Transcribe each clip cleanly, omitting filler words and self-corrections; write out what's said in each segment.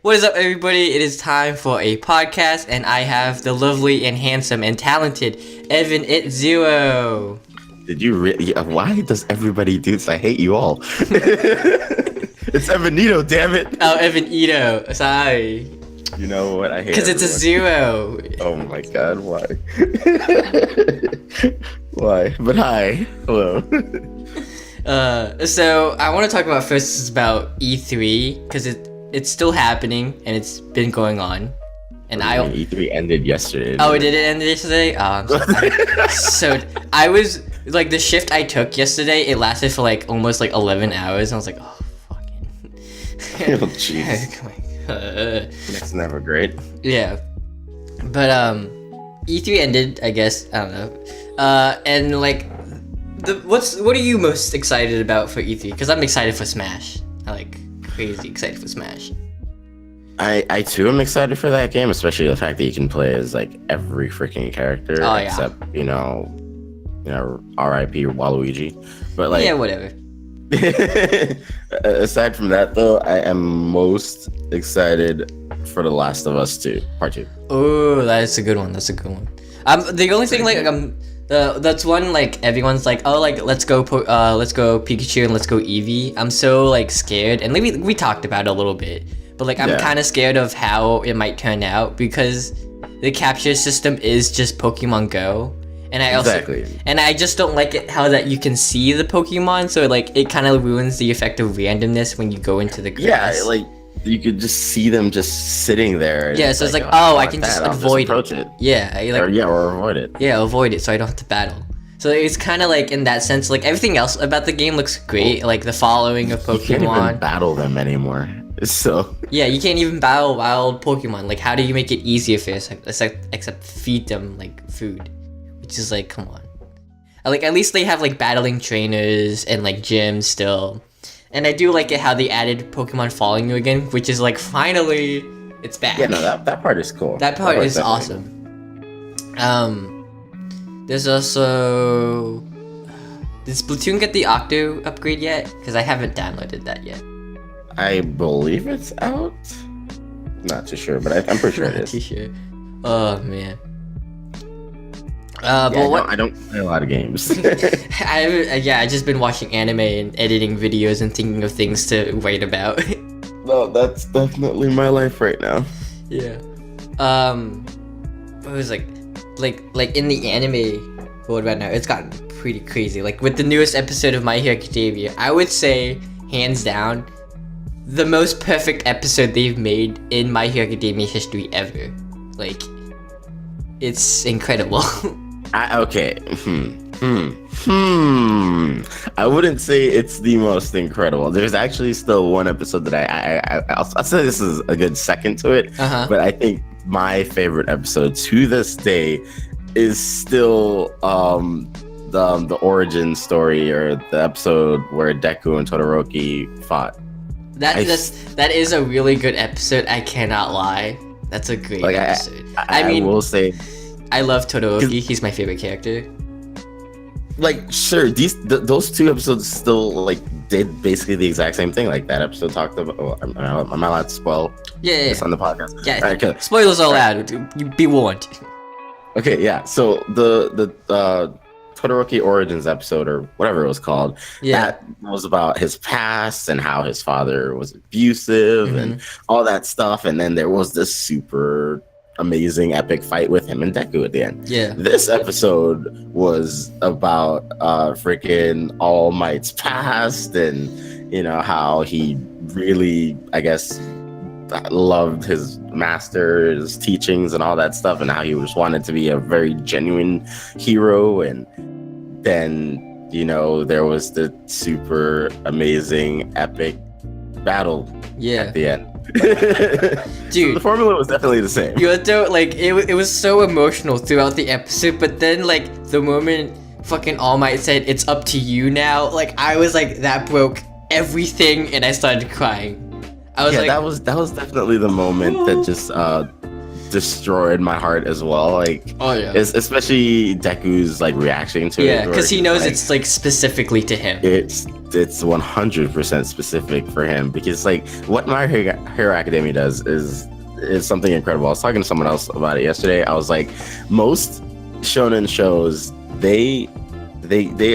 What is up, everybody? It is time for a podcast, and I have the lovely and handsome and talented Evanit0. Did you really? Why does everybody do this? I hate you all. It's Evanit0, damn it. Oh, Evanit0. Sorry. You know what? I hate Because it's a zero. Oh my god, why? Why? But hi. Hello. So I want to talk about first is about E3, because it's still happening, and it's been going on. And E3 ended yesterday. Oh, did it end yesterday? Oh, I'm so I was like, the shift I took yesterday, it lasted for like almost like 11 hours. And I was like, oh, fucking. Oh, jeez. That's never great. Yeah. But E3 ended, I guess. I don't know. And like, what are you most excited about for E3? Because I'm excited for Smash. I like crazy excited for Smash. I too am excited for that game, especially the fact that you can play as like every freaking character except you know R.I.P. Waluigi. But like, yeah, whatever. Aside from that, though, I am most excited for The Last of Us 2 Part 2. Oh, that's a good one. That's a good one. The only thing like that's one like everyone's like, oh, like let's go Pikachu and let's go Eevee. I'm so like scared, and maybe we talked about it a little bit. But like I'm kind of scared of how it might turn out, because the capture system is just Pokemon Go, and I just don't like it how that you can see the Pokemon, so like it kind of ruins the effect of randomness when you go into the grass. Yeah, like you could just see them just sitting there. Yeah, so it's like, oh, I can just avoid it. Yeah, or avoid it. Yeah, avoid it so I don't have to battle. So it's kind of like in that sense, like everything else about the game looks great, like the following of Pokemon. You can't even battle them anymore. So yeah, you can't even battle wild Pokemon. Like, how do you make it easier for us, except feed them like food, which is like, come on. Like, at least they have like battling trainers and like gyms still, and I do like it how they added Pokemon following you again, which is like finally it's back. Yeah, no, that part is cool. That part is awesome. There's also, did Splatoon get the Octo upgrade yet? Because I haven't downloaded that yet. I believe it's out. Not too sure, but I'm pretty sure it is. Not too sure. Oh man. I don't play a lot of games. I just been watching anime and editing videos and thinking of things to write about. No, that's definitely my life right now. Yeah. It was like in the anime world right now, it's gotten pretty crazy. Like with the newest episode of My Hero Academia, I would say hands down the most perfect episode they've made in My Hero Academia history ever. Like, it's incredible. I wouldn't say it's the most incredible. There's actually still one episode that I'll say this is a good second to it. But I think my favorite episode to this day is still the origin story, or the episode where Deku and Todoroki fought. That is a really good episode. I cannot lie. That's a great episode. I mean, will say, I love Todoroki. He's my favorite character. Like, sure, those two episodes still like did basically the exact same thing. Like that episode talked about. Oh, am I allowed to spoil? Yeah. This on the podcast. Yeah. Right, okay. Spoilers are allowed. You be warned. Okay. Yeah. So the Todoroki Origins episode, or whatever it was called, that was about his past and how his father was abusive and all that stuff. And then there was this super amazing epic fight with him and Deku at the end. Yeah. This episode was about freaking All Might's past, and how he really, I guess, loved his master's teachings and all that stuff, and how he just wanted to be a very genuine hero. And then there was the super amazing epic battle at the end. Dude, so the formula was definitely the same. It was so emotional throughout the episode, but then like the moment fucking All Might said it's up to you now, like I was like, that broke everything, and I started crying. I was that was definitely the moment that just destroyed my heart as well. Like, Oh yeah. especially Deku's like reaction to it. Yeah, because he knows like, it's like specifically to him. It's 100% specific for him, because like what My Hero Academia does is something incredible. I was talking to someone else about it yesterday. I was like, most shonen shows, they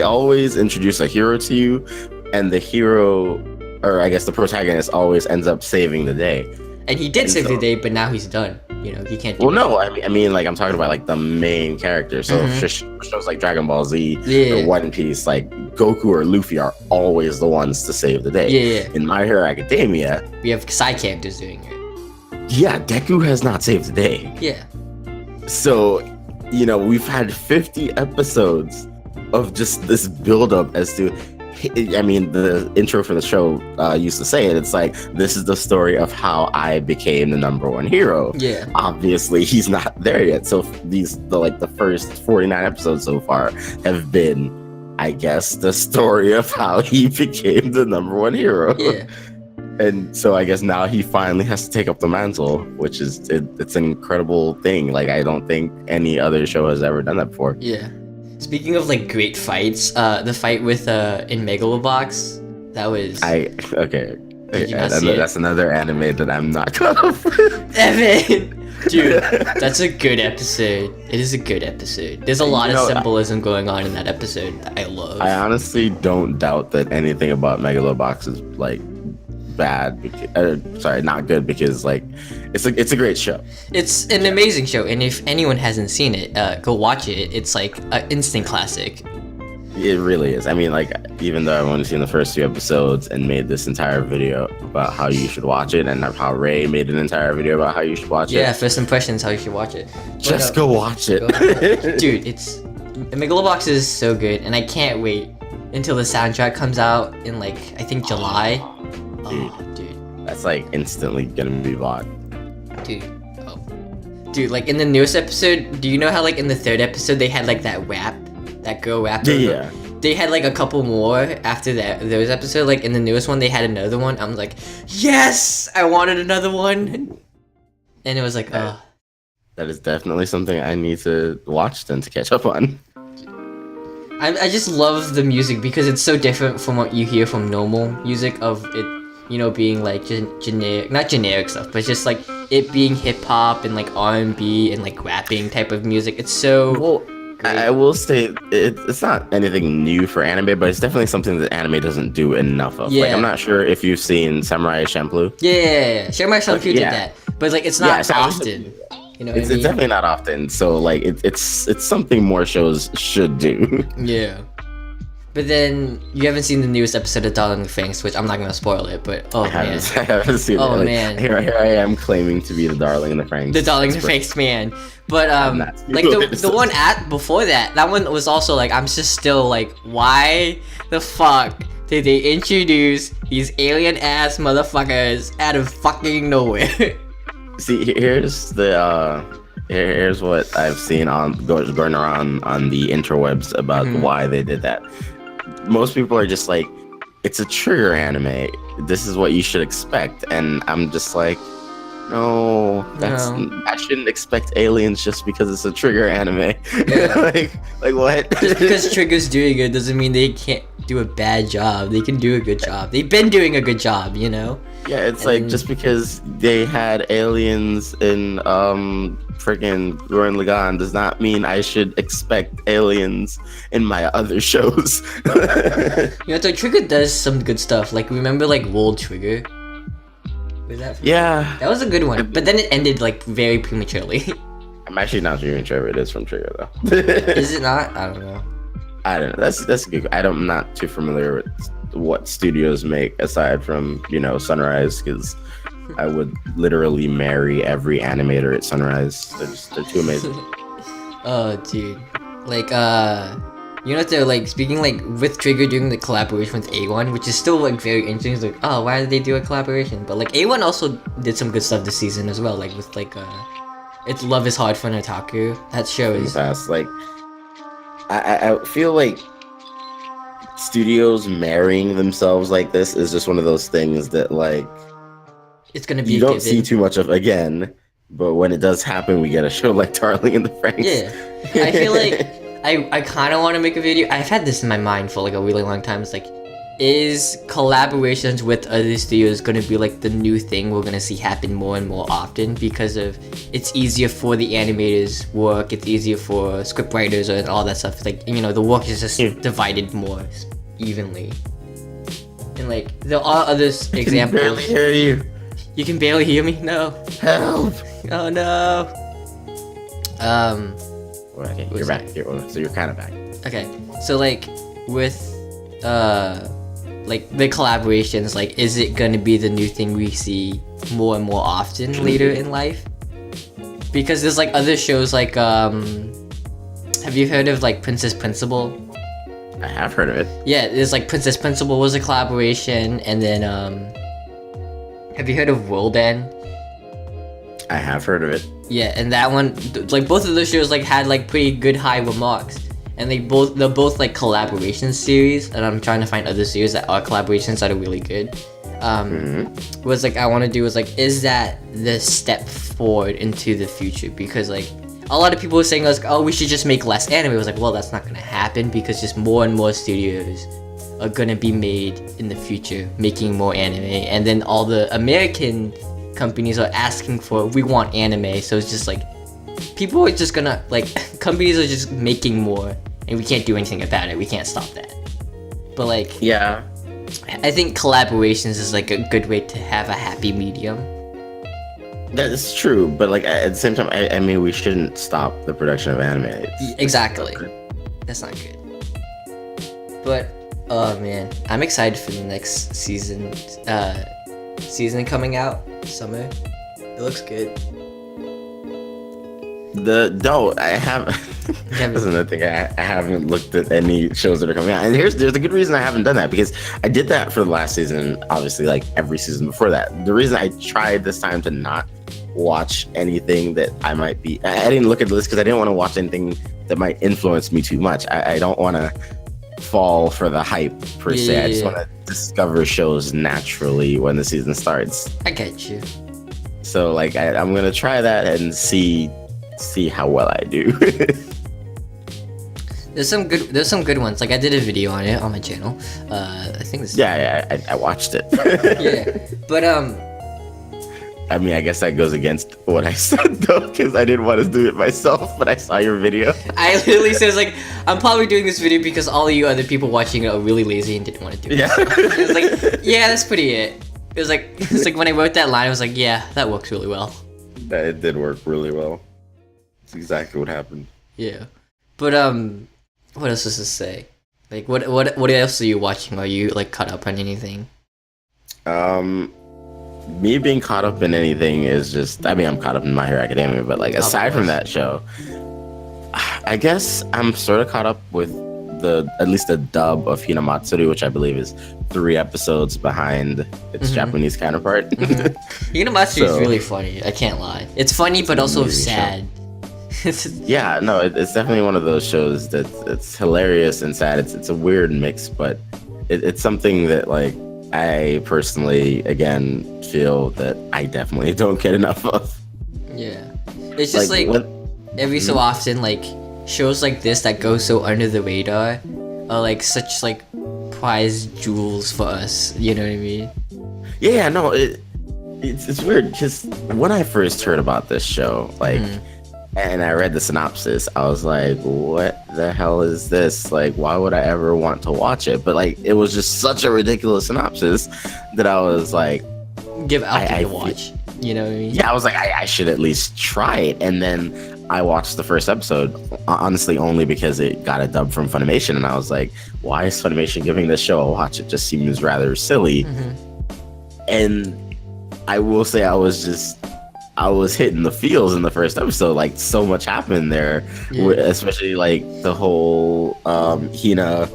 always introduce a hero to you, and the hero, or I guess the protagonist, always ends up saving the day. And he did save the day, but now he's done. You know, he can't do I mean, like, I'm talking about like the main character. So shows like Dragon Ball Z or One Piece, like Goku or Luffy are always the ones to save the day. Yeah. In My Hero Academia, we have side characters doing it. Yeah, Deku has not saved the day. Yeah. So, you know, we've had 50 episodes of just this build-up as to, I mean, the intro for the show used to say it. It's like, this is the story of how I became the #1 hero. Yeah. Obviously, he's not there yet. So the first 49 episodes so far have been, I guess, the story of how he became the #1 hero. Yeah. And so I guess now he finally has to take up the mantle, which is it's an incredible thing. Like, I don't think any other show has ever done that before. Yeah. Speaking of like great fights, the fight with in Megalobox, that was okay. Did you not see it? That's another anime that I'm not caught up with. Evan, dude, that's a good episode. It is a good episode. There's a lot of symbolism going on in that episode that I love. I honestly don't doubt that anything about Megalobox is like bad, not good, because like it's a great show. It's an amazing show, and if anyone hasn't seen it, go watch it. It's like an instant classic. It really is. I mean, like, even though I've only seen the first 2 episodes and made this entire video about how you should watch it, and how Ray made an entire video about how you should watch it. Yeah, first impressions, how you should watch it. Just go watch it. Dude, Megalobox is so good, and I can't wait until the soundtrack comes out in like, I think July. Dude. That's like instantly gonna be bought. Dude, like in the newest episode, do you know how like in the 3rd episode they had like that girl rapper? Yeah. They had like a couple more after those episodes. Like in the newest one, they had another one. I'm like, yes, I wanted another one. And it was like, that is definitely something I need to watch then to catch up on. I just love the music because it's so different from what you hear from normal music of it, you know, being like generic, not generic stuff, but just like it being hip hop and like R&B and like rapping type of music. It's so great. I will say it's not anything new for anime, but it's definitely something that anime doesn't do enough of. Yeah. Like, I'm not sure if you've seen Samurai Champloo. Yeah, Samurai Champloo did that, but like it's not often. You know, it's definitely not often. So like it's something more shows should do. Yeah. But then you haven't seen the newest episode of Darling in the Franxx, which I'm not gonna spoil it, but I haven't seen it. Oh like, man. Here I am claiming to be the Darling in the Franxx. The Darling in the Franxx man. But like the one before that one was also like, I'm just still like, why the fuck did they introduce these alien ass motherfuckers out of fucking nowhere? See, here's what I've seen going around on the interwebs about why they did that. Most people are just like, it's a trigger anime. This is what you should expect, and I'm just like, no, I shouldn't expect aliens just because it's a trigger anime. Yeah. like what? Just because Trigger's doing it doesn't mean they can't do a bad job. They can do a good job. They've been doing a good job, you know? Yeah, it's like, just because they had aliens in freaking Gurren Lagann does not mean I should expect aliens in my other shows. You know, so Trigger does some good stuff. Like, remember like World Trigger? Was that? Yeah, that was a good one. But then it ended like very prematurely. I'm actually not even sure if it is from Trigger though. Is it not? I don't know. I don't know. That's good. I'm not too familiar with what studios make aside from, you know, Sunrise, because I would literally marry every animator at Sunrise. They're too amazing. Oh, dude. Like, you know, they're like speaking like with Trigger doing the collaboration with A1, which is still like very interesting. It's like, oh, why did they do a collaboration? But like A1 also did some good stuff this season as well. Like with like it's Love Is Hard for an Otaku. That show is fast. Like, I feel like studios marrying themselves like this is just one of those things that like it's gonna be you don't see too much of again. But when it does happen, we get a show like Darling in the Franxx. Yeah, I feel like I kind of want to make a video. I've had this in my mind for like a really long time. It's like, is collaborations with other studios gonna be like the new thing we're gonna see happen more and more often, because of it's easier for the animators' work, it's easier for script writers and all that stuff. It's like, you know, the work is just divided more evenly. And like there are other examples. I can barely hear you. You can barely hear me? No. Help! Oh no. Well, okay, you're back. So you're kind of back. Okay, so like with like the collaborations, like is it gonna be the new thing we see more and more often later in life? Because there's like other shows like have you heard of like Princess Principal? I have heard of it. Yeah, there's like Princess Principal was a collaboration, and then have you heard of Worldin? I have heard of it. Yeah, and that one, like both of those shows like had like pretty good high remarks, and they're both like collaboration series, and I'm trying to find other series that are collaborations that are really good. Was like I want to do is like, is that the step forward into the future? Because like a lot of people were saying like, oh, we should just make less anime. I was like, well, that's not gonna happen, because just more and more studios are gonna be made in the future making more anime, and then all the American companies are asking for, we want anime. So it's just like people are just gonna like companies are just making more, and we can't do anything about it. We can't stop that. But like, yeah, I think collaborations is like a good way to have a happy medium. that is true. But like at the same time, I mean, we shouldn't stop the production of anime. Exactly. That's not good. But oh man, I'm excited for the next season coming out summer. It looks good. I have. That's another thing. I haven't looked at any shows that are coming out, and there's a good reason I haven't done that, because I did that for the last season. Obviously, like every season before that. The reason I tried this time to not watch anything that I didn't look at the list because I didn't want to watch anything that might influence me too much. I don't want to fall for the hype per se. I just want to discover shows naturally when the season starts. I get you. So like I'm gonna try that and see how well I do. There's some good ones. Like I did a video on it on my channel. I think this. Yeah, I watched it. Yeah, but I mean, I guess that goes against what I said though, because I didn't want to do it myself, but I saw your video. I literally said like, I'm probably doing this video because all of you other people watching it are really lazy and didn't want to do it. Yeah. It was like, yeah, that's pretty it. It was like when I wrote that line, I was like, yeah, that works really well. It did work really well. It's exactly what happened. Yeah, but what else is to say? Like, what else are you watching? Are you like caught up on anything? Me being caught up in anything is just, I mean, I'm caught up in My Hero Academia, but like aside from that show, I guess I'm sort of caught up with at least the dub of Hinamatsuri, which I believe is 3 episodes behind its Japanese counterpart. Hinamatsuri is really funny. I can't lie. It's funny, but also sad. Yeah, no, it's definitely one of those shows that it's hilarious and sad. It's a weird mix, but it's something that like I personally, again, feel that I definitely don't get enough of. Yeah, it's just like every so often, like shows like this that go so under the radar are like such like prize jewels for us. You know what I mean? Yeah, no, it's weird because when I first heard about this show, like. And I read the synopsis, I was like, what the hell is this? Like, why would I ever want to watch it? But like, it was just such a ridiculous synopsis that I was like, give Alfie a watch. You know what I mean? Yeah, I was like, I should at least try it. And then I watched the first episode, honestly, only because it got a dub from Funimation. And I was like, why is Funimation giving this show a watch? It just seems rather silly. And I will say I was hitting the feels in the first episode. Like, so much happened there, especially like the whole Hina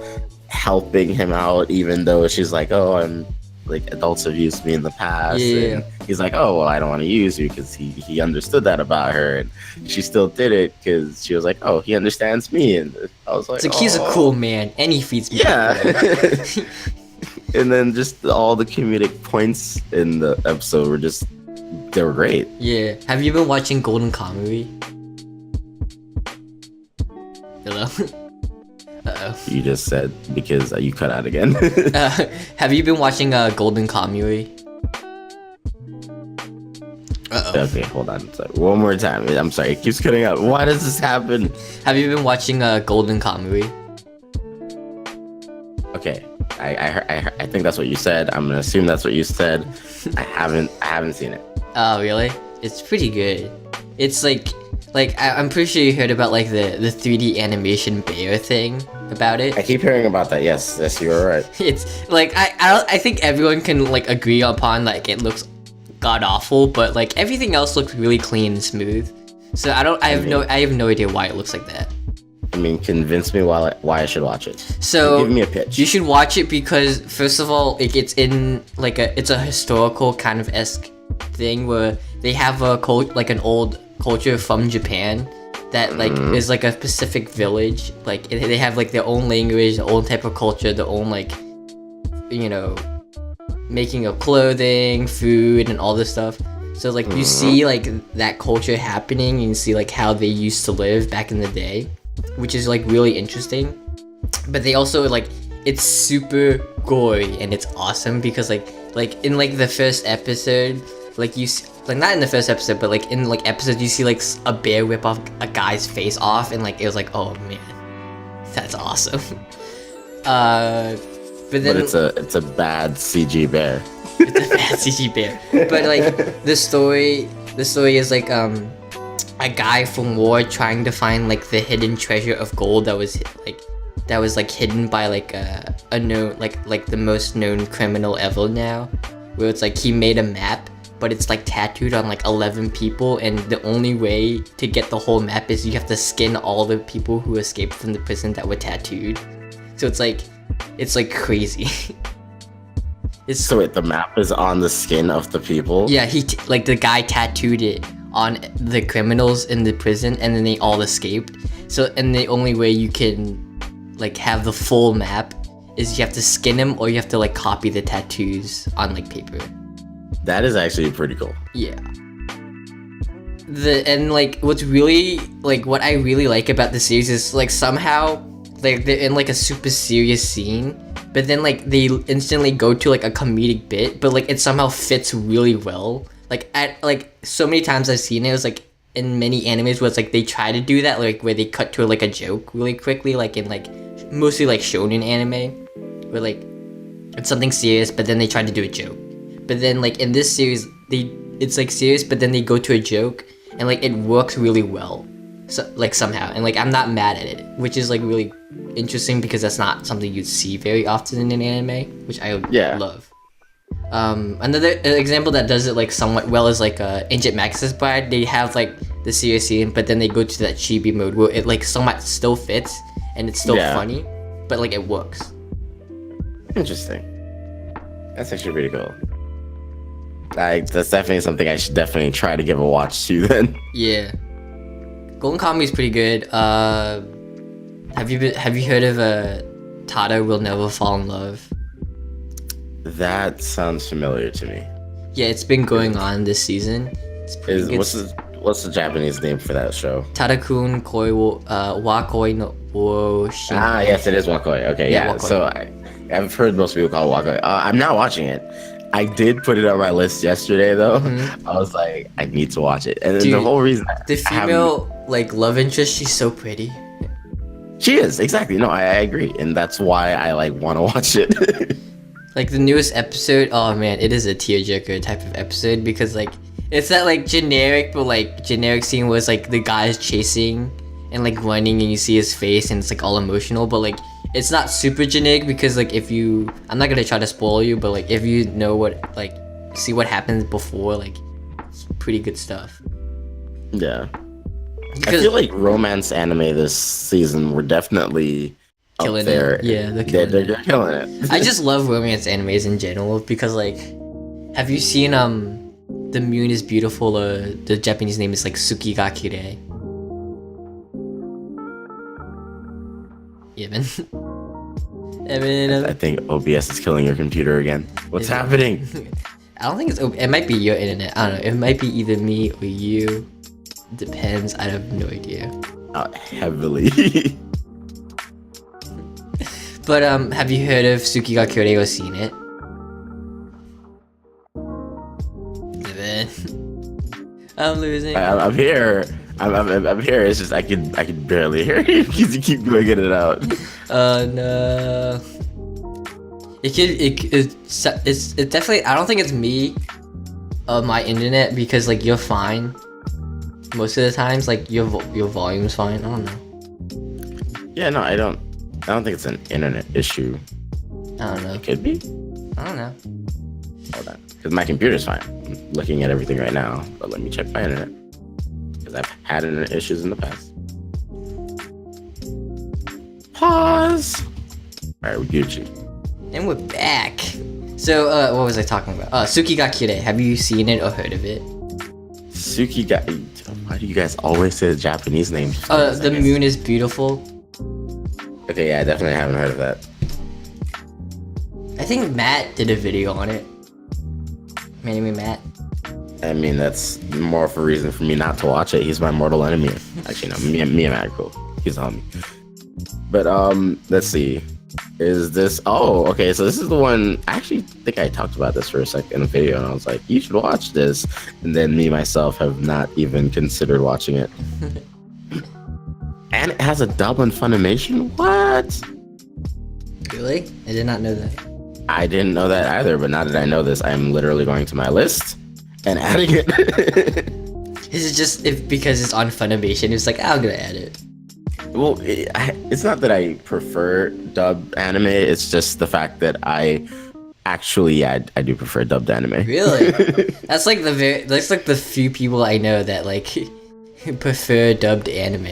helping him out, even though she's like, oh, I'm like, adults have used me in the past. And he's like, oh, well, I don't want to use you, because he understood that about her, and she still did it because she was like, oh, he understands me. And I was like, he's a cool man, and he feeds me. Yeah. And then just all the comedic points in the episode were just they were great. Yeah. Have you been watching Golden Kamuy? Hello? Uh-oh. You just said because you cut out again. Have you been watching Golden Kamuy? Uh-oh. Okay, hold on. Sorry. One more time. I'm sorry. It keeps cutting out. Why does this happen? Have you been watching Golden Kamuy? Okay. I think that's what you said. I'm gonna assume that's what you said. I haven't seen it. Oh, really? It's pretty good. It's like I'm pretty sure you heard about like the 3D animation bear thing about it. I keep hearing about that. Yes, you're right. It's like I think everyone can like agree upon like it looks god awful, but like everything else looks really clean and smooth. So I have no idea why it looks like that. I mean, convince me why I should watch it. So give me a pitch. You should watch it because first of all, it's in like it's a historical kind of esque thing where they have like an old culture from Japan that like is like a specific village. Like they have like their own language, their own type of culture, their own like making of clothing, food, and all this stuff. So like you see like that culture happening, and you see like how they used to live back in the day, which is like really interesting. But they also like it's super gory and it's awesome because like in like the first episode, like you like not in the first episode, but like in like episodes you see like a bear whip off a guy's face off, and like it was like, oh man, that's awesome. But then it's a bad CG bear. It's a bad CG bear. But like the story is like a guy from war trying to find like the hidden treasure of gold that was hidden by like a known like the most known criminal ever now, where it's like he made a map, but it's like tattooed on like 11 people, and the only way to get the whole map is you have to skin all the people who escaped from the prison that were tattooed. So it's like crazy. So wait, the map is on the skin of the people? Yeah, like the guy tattooed it on the criminals in the prison, and then they all escaped. So, and the only way you can like have the full map is you have to skin them, or you have to like copy the tattoos on like paper. That is actually pretty cool. Yeah. And like what I really like about the series is like somehow like they're in like a super serious scene, but then like they instantly go to like a comedic bit, but like it somehow fits really well. Like so many times I've seen it was like in many animes where it's like they try to do that, like where they cut to like a joke really quickly, like in like mostly like shonen anime, where like it's something serious but then they try to do a joke. But then like in this series it's like serious but then they go to a joke, and like it works really well. So like somehow, and like I'm not mad at it, which is like really interesting because that's not something you'd see very often in an anime, which I love. Another example that does it like somewhat well is like Ancient Max's Bride. They have like the serious scene, but then they go to that chibi mode where it like somewhat still fits and it's still funny, but like it works. Interesting. That's actually pretty cool. Like that's definitely something I should definitely try to give a watch to then. Yeah. Golden Kamuy is pretty good. Have you heard of Tada Will Never Fall in Love? That sounds familiar to me. Yeah, it's been going on this season. What's the Japanese name for that show? Tadakun Koi wa Koi no wo Shin. Ah, yes, it is Wakoi. Okay, yeah. Wakoi. So I've heard most people call it Wakoi. I'm not watching it. I did put it on my list yesterday, though. Mm-hmm. I was like, I need to watch it, and the whole reason the female like love interest, she's so pretty. She is, exactly. No, I agree, and that's why I like want to watch it. Like the newest episode, oh man, it is a tearjerker type of episode because like it's that like generic scene where it's like the guy's chasing and like running and you see his face and it's like all emotional, but like it's not super generic because like I'm not gonna try to spoil you, but like if you know what like see what happens before, like it's pretty good stuff. Yeah. Because I feel like romance anime this season were definitely killing there. It. Yeah, they're killing it. I just love romance animes in general because like, have you seen The Moon is Beautiful? The Japanese name is like Suki ga Kirei. Evan. I think OBS is killing your computer again. What's happening? I don't think it's open. It might be your internet. I don't know. It might be either me or you. Depends. I have no idea. Heavily. But have you heard of Tsuki ga Kyore or seen it? I'm losing. I'm here. I'm here. It's just I can barely hear you because you keep going in and out. No. It's definitely. I don't think it's me. My internet, because like you're fine. Most of the times, like your volume's fine. I don't know. Yeah, no, I don't think it's an internet issue. I don't know. It could be. I don't know. Hold on, because my computer's fine. I'm looking at everything right now, but let me check my internet because I've had internet issues in the past. Pause. All right, we Gucci. And we're back. So, what was I talking about? Tsuki ga Kyore. Have you seen it or heard of it? Tsuki ga. Why do you guys always say the Japanese names? The moon is beautiful. Okay, yeah, I definitely haven't heard of that. I think Matt did a video on it. My name is Matt. I mean, that's more of a reason for me not to watch it. He's my mortal enemy. Actually, no, me and Matt are cool. He's on me. But let's see. Is this? Oh, okay. So this is the one. I actually think I talked about this for a second in the video, and I was like, "You should watch this." And then me myself have not even considered watching it. And it has a dub on Funimation. What? Really? I did not know that. I didn't know that either. But now that I know this, I'm literally going to my list and adding it. Is it just because it's on Funimation? It's like, I'm gonna add it. Well, it's not that I prefer dubbed anime. It's just the fact that I actually, I do prefer dubbed anime. Really? That's like the few people I know that like prefer dubbed anime.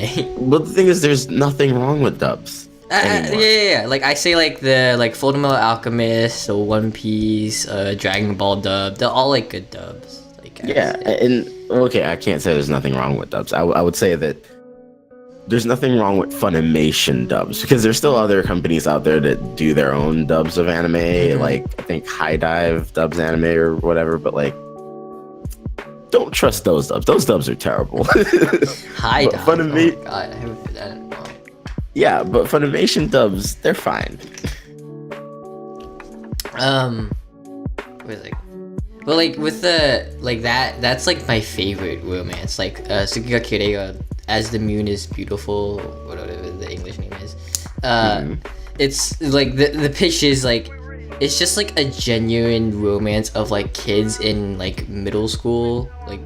Well, the thing is, there's nothing wrong with dubs. Yeah. Like I say, like the Fullmetal Alchemist or One Piece, Dragon Ball dub. They're all like good dubs. Like and okay, I can't say there's nothing wrong with dubs. I would say that there's nothing wrong with Funimation dubs, because there's still other companies out there that do their own dubs of anime. Mm-hmm. Like I think High Dive dubs anime or whatever, but like don't trust those dubs. Those dubs are terrible. High Dive. Oh my God, I haven't heard that in a while. Yeah, but Funimation dubs, they're fine. What is it? But like with the like that's like my favorite romance. Like Tsuki ga Kyore, As the Moon is Beautiful, whatever the English name is. It's like the pitch is like it's just like a genuine romance of like kids in like middle school, like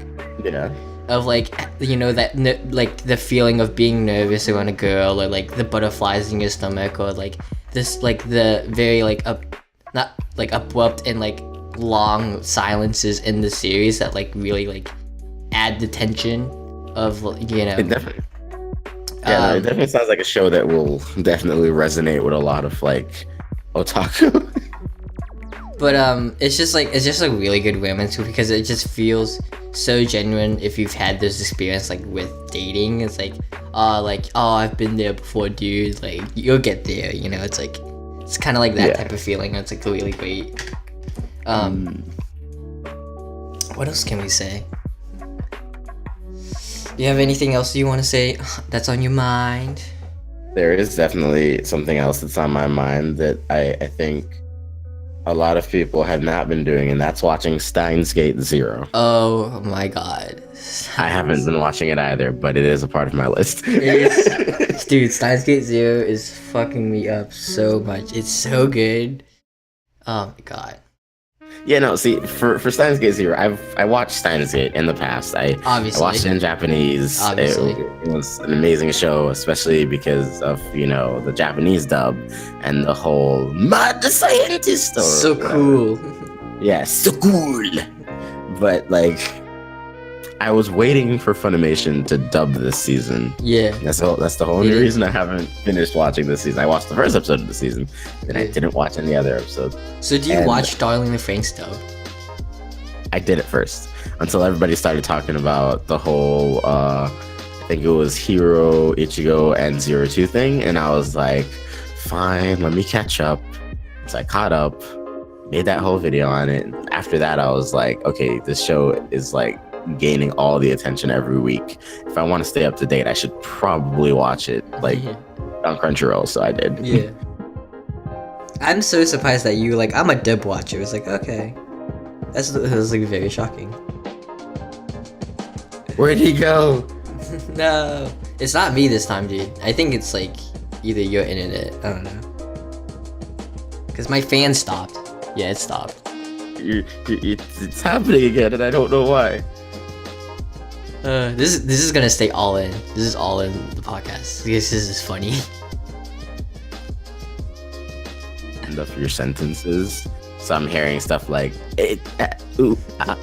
of like, you know, that like the feeling of being nervous around a girl, or like the butterflies in your stomach, or like this like the very like not like abrupt and like long silences in the series that like really like add the tension of, you know. It definitely, it definitely sounds like a show that will definitely resonate with a lot of like otaku. But it's just like a really good romance because it just feels so genuine. If you've had this experience like with dating, it's like I've been there before, dude. Like you'll get there, you know. It's like it's kind of like that type of feeling. It's like really great. What else can we say? Do you have anything else you want to say that's on your mind? There is definitely something else that's on my mind that I think a lot of people have not been doing, and that's watching Steins Gate Zero. Oh my God. I haven't been watching it either, but it is a part of my list. Dude, Steins Gate Zero is fucking me up so much. It's so good. Oh my God. Yeah, no, see, for Steins Gate Zero, I watched Steins Gate in the past. I watched it in Japanese. Obviously. It was an amazing show, especially because of, you know, the Japanese dub and the whole mad scientist story. So cool. Yeah, so cool. But, like, I was waiting for Funimation to dub this season. Yeah. That's the only reason I haven't finished watching this season. I watched the first episode of the season, and I didn't watch any other episodes. So do you watch Darling the Franxx dub? I did it first, until everybody started talking about the whole, I think it was Hiro, Ichigo, and 02 thing, and I was like, fine, let me catch up. So I caught up, made that whole video on it. After that, I was like, okay, this show is like gaining all the attention every week. If I want to stay up to date, I should probably watch it like on Crunchyroll. So I did. Yeah. I'm so surprised that you like. I'm a dub watcher. It's like, okay, that was like very shocking. Where'd he go? No, it's not me this time, dude. I think it's like either your internet. I don't know. Cause my fan stopped. Yeah, it stopped. It's happening again, and I don't know why. This is gonna stay all in. This is all in the podcast. This is funny. End of your sentences. So I'm hearing stuff like ooh, ah.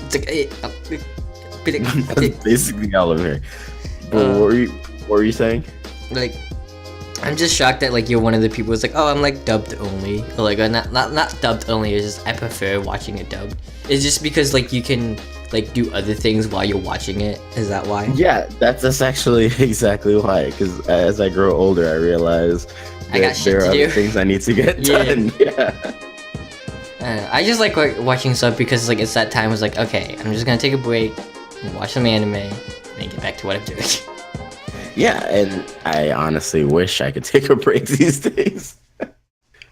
It's like That's basically all of here. But what were you saying? like, I'm just shocked that like you're one of the people who's like, oh, I'm like dubbed only, or like not dubbed only. It's just I prefer watching it dubbed. It's just because like you can like do other things while you're watching it. Is that why? Yeah, that's actually exactly why. Because as I grow older, I realize I got shit there to are do. other things I need to get Yeah. done. Yeah. I just like watching stuff because like it's that time. It's like, okay, I'm just gonna take a break and watch some anime and then get back to what I'm doing. Yeah, and I honestly wish I could take a break these days.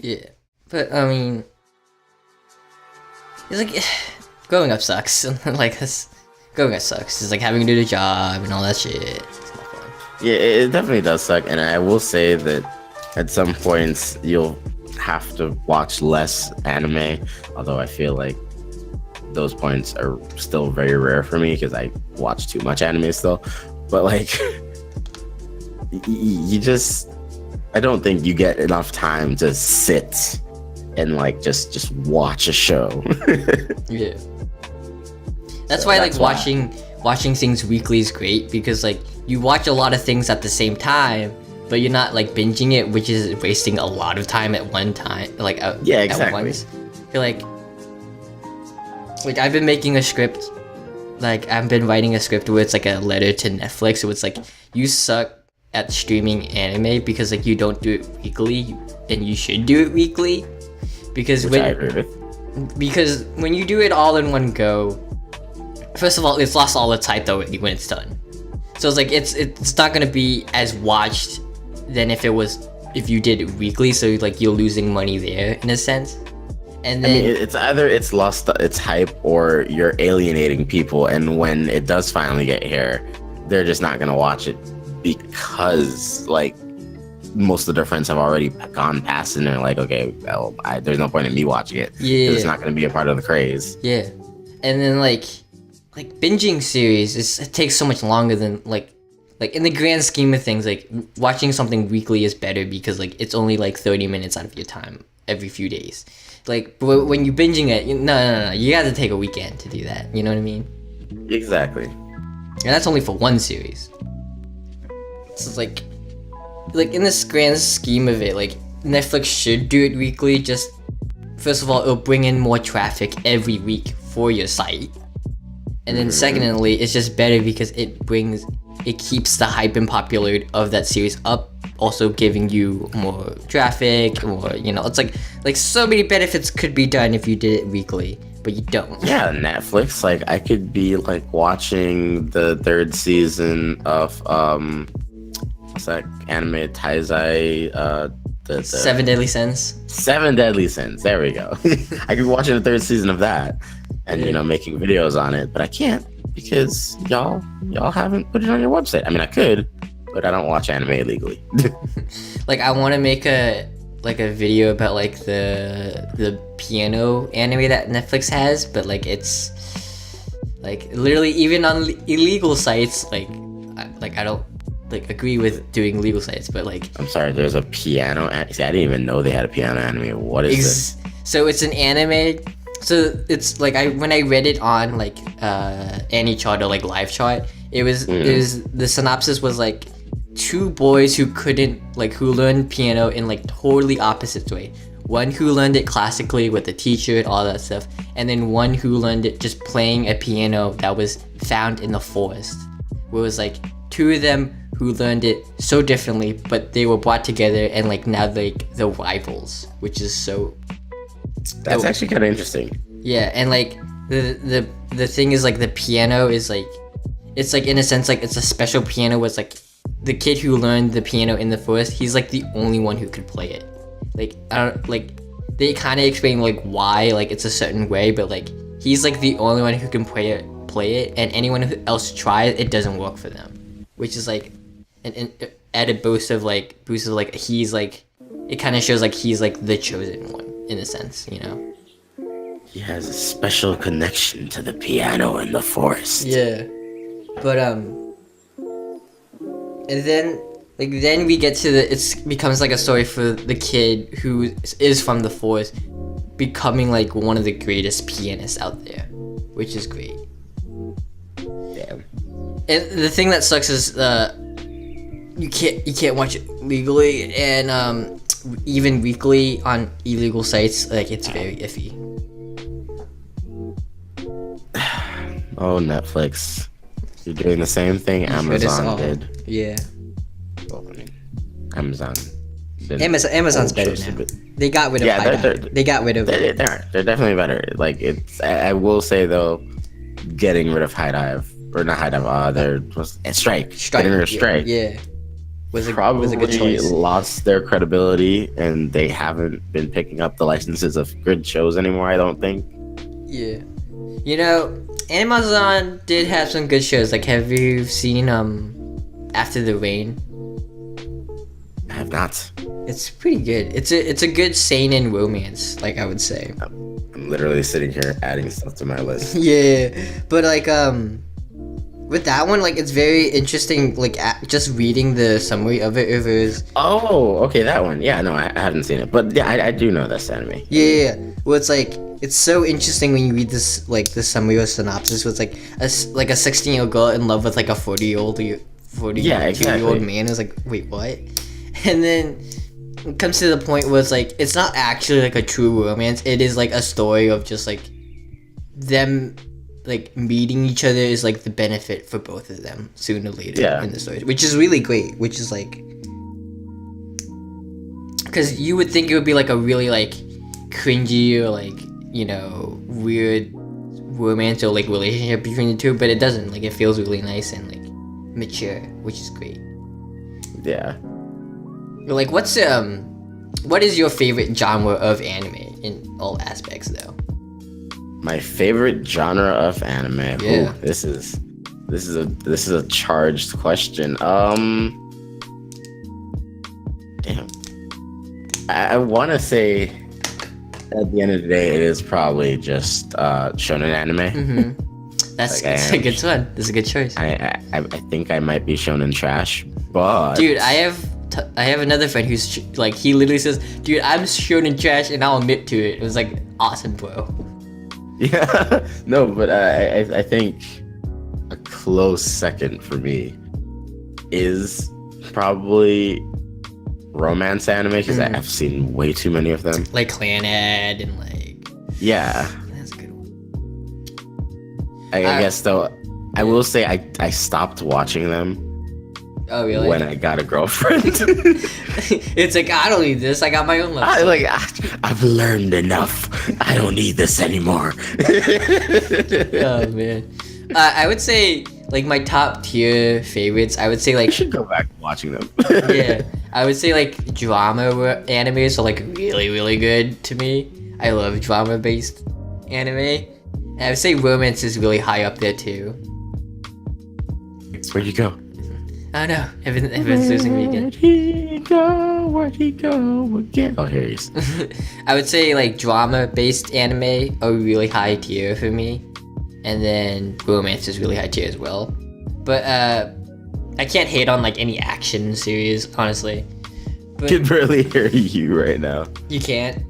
Yeah, but I mean, it's like growing up sucks. Like growing up sucks. It's like having to do the job and all that shit. It's not fun. Yeah, it definitely does suck, and I will say that at some points you'll have to watch less anime, although I feel like those points are still very rare for me because I watch too much anime still. But like you just, I don't think you get enough time to sit and like just watch a show. Yeah, that's why like watching things weekly is great, because like you watch a lot of things at the same time, but you're not like binging it, which is wasting a lot of time at one time. Like yeah, exactly. At once. You're like I've been making a script. Like I've been writing a script where it's like a letter to Netflix. So it's like, you suck at streaming anime because like you don't do it weekly, and you should do it weekly, because Which I agree with. because when you do it all in one go, first of all, it's lost all its hype though when it's done. So it's like it's not gonna be as watched than if you did it weekly. So like you're losing money there in a sense. And then I mean, it's either it's lost its hype or you're alienating people, and when it does finally get here, they're just not gonna watch it because like most of their friends have already gone past it and they're like, okay, well, there's no point in me watching it. Yeah, it's not gonna be a part of the craze. Yeah, and then like binging series, it takes so much longer than like in the grand scheme of things, like watching something weekly is better because like it's only like 30 minutes out of your time every few days. Like, but when you're binging it, no, you have to take a weekend to do that. You know what I mean? Exactly. And that's only for one series. So it's like in this grand scheme of it, like Netflix should do it weekly. Just first of all, it'll bring in more traffic every week for your site, and then secondly, it's just better because it keeps the hype and popularity of that series up. Also giving you more traffic, or it's like so many benefits could be done if you did it weekly, but you don't. Yeah, Netflix, like I could be like watching the third season of what's that anime Taizai, the 7 Deadly Sins. 7 Deadly Sins, there we go. I could be watching the third season of that and making videos on it, but I can't because y'all haven't put it on your website. I mean, I could, but I don't watch anime illegally. Like I want to make a video about like the piano anime that Netflix has, but like it's like literally even on illegal sites. Like I don't like agree with doing legal sites, but like I'm sorry, there's a piano. See, I didn't even know they had a piano anime. What is this? So it's an anime. So it's like when I read it on like AnyChart or like Live Chart, it was the synopsis was like two boys who learned piano in like totally opposite way. One who learned it classically with a teacher and all that stuff, and then one who learned it just playing a piano that was found in the forest. Where it was like two of them who learned it so differently, but they were brought together and like now they're rivals, which is so That's actually kind of interesting. Yeah, and like the thing is like the piano is like, it's like in a sense like it's a special piano where it's like the kid who learned the piano in the forest, he's like the only one who could play it. Like I don't like they kind of explain like why like it's a certain way, but like he's like the only one who can play it, and anyone else tries it doesn't work for them, which is like an added boost of like he's like, it kind of shows like he's like the chosen one in a sense, you know. He has a special connection to the piano in the forest. Yeah, but and then we get to it becomes like a story for the kid who is from the forest becoming like one of the greatest pianists out there, which is great. Damn. And the thing that sucks is you can't watch it legally, and even weekly on illegal sites, like it's very iffy. Oh, Netflix. You're doing the same thing Amazon did. Yeah. Well, I mean, Amazon. Amazon's better now. They got rid of They got rid of They're definitely better. Like, it's, I will say though, getting rid of high dive, or not high dive, strike. Getting rid of strike. Yeah. Was a good choice. Lost their credibility, and they haven't been picking up the licenses of good shows anymore, I don't think. Yeah. You know, Amazon did have some good shows. Like, have you seen After the Rain? I have not. It's pretty good. It's a good seinen romance, like I would say. I'm literally sitting here adding stuff to my list. Yeah, but like with that one, like it's very interesting. Like just reading the summary of it, it was. Oh, okay, that one. Yeah, no, I haven't seen it, but yeah, I do know this anime. Yeah. Well, it's like it's so interesting when you read this like the summary or synopsis. Where it's like a 16-year-old girl in love with like a 40-year-old man. It was like, wait, what? And then it comes to the point where it's like it's not actually like a true romance. It is like a story of just like them like meeting each other is like the benefit for both of them sooner or later in the story, which is really great. Which is like, because you would think it would be like a really like cringy or like, you know, weird romance or like relationship between the two, but it doesn't. Like it feels really nice and like mature, which is great. Yeah. Like what is your favorite genre of anime in all aspects though? My favorite genre of anime. Yeah. Ooh, this is a charged question. Damn. I want to say at the end of the day, it is probably just shonen anime. Mm-hmm. That's a good one. That's a good choice. I think I might be shonen trash, but dude, I have another friend who's like, he literally says, dude, I'm shonen trash and I'll admit to it. It was like, awesome, bro. Yeah. No, but I think a close second for me is probably romance anime, because I've seen way too many of them. Like Clannad and like... Yeah. That's a good one. I guess though, I will say I stopped watching them. Oh, really? When I got a girlfriend. It's like, I don't need this. I got my own life. I've learned enough. I don't need this anymore. Oh, man. I would say, like, my top tier favorites, I would say, like... I should go back watching them. Yeah. I would say, like, drama animes are, like, really, really good to me. I love drama-based anime. And I would say romance is really high up there, too. Where'd you go? Oh no, everyone's losing me again. Where'd he go again? Oh, here he is. I would say like drama-based anime are really high tier for me, and then romance is really high tier as well. But I can't hate on like any action series, honestly. But I can barely hear you right now. You can't?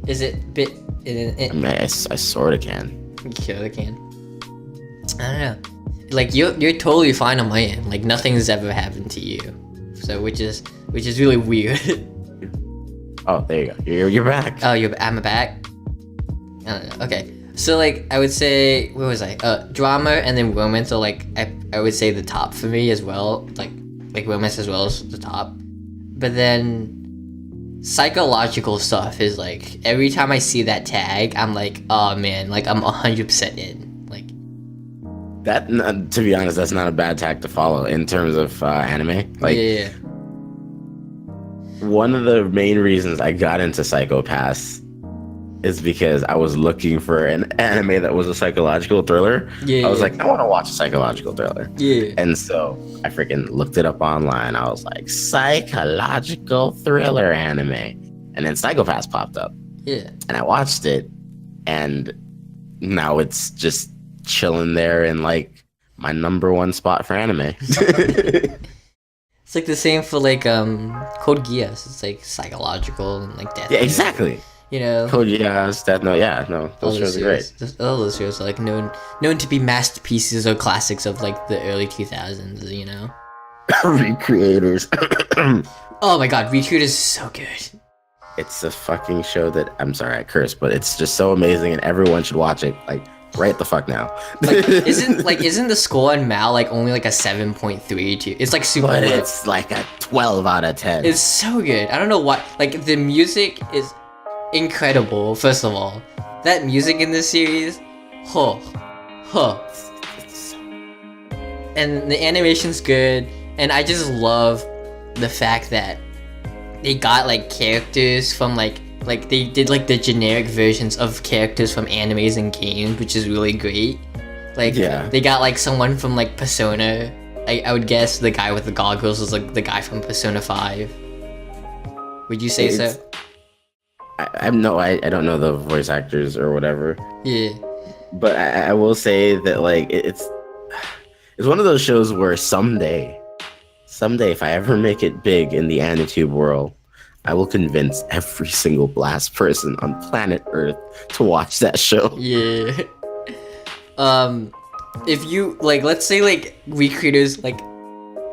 Is it bit? I mean, I sort of can. You sort of can. I don't know. Like you're totally fine on my end. Like nothing's ever happened to you, so which is really weird. Oh, there you go. You're back. Oh, I'm back. I don't know. Okay, so like I would say, where was I? Drama and then romance are like I would say the top for me as well. Like romance as well as the top, but then psychological stuff is like every time I see that tag, I'm like, oh man, like I'm 100% in. Like That, to be honest, that's not a bad tag to follow in terms of anime. Like, yeah. one of the main reasons I got into Psycho Pass is because I was looking for an anime that was a psychological thriller. Yeah. I was like, I want to watch a psychological thriller. Yeah. And so I freaking looked it up online. I was like, psychological thriller anime. And then Psycho Pass popped up. Yeah. And I watched it. And now it's just chilling there in like my number one spot for anime. It's like the same for like Code Geass. It's like psychological and like death. Yeah, exactly. You know, Code Geass, Death Note. Yeah, no, those shows are great. All those shows are like known to be masterpieces or classics of like the early 2000s. You know, Recreators. oh my god, Recruit is so good. It's a fucking show that, I'm sorry I curse, but it's just so amazing and everyone should watch it like right the fuck now. Like, isn't the score on Mal like only like a 7.32? It's like super But low. it's like a 12 out of 10. It's so good. I don't know what, like the music is incredible. First of all, that music in this series, and the animation's good, and I just love the fact that they got like characters from like they did like the generic versions of characters from animes and games, which is really great. Like they got like someone from like Persona. I would guess the guy with the goggles was like the guy from Persona 5. Would you say so? I don't know the voice actors or whatever. Yeah. But I will say that like it's one of those shows where someday if I ever make it big in the AniTube world, I will convince every single blast person on planet Earth to watch that show. Yeah. If you like, let's say like recreators like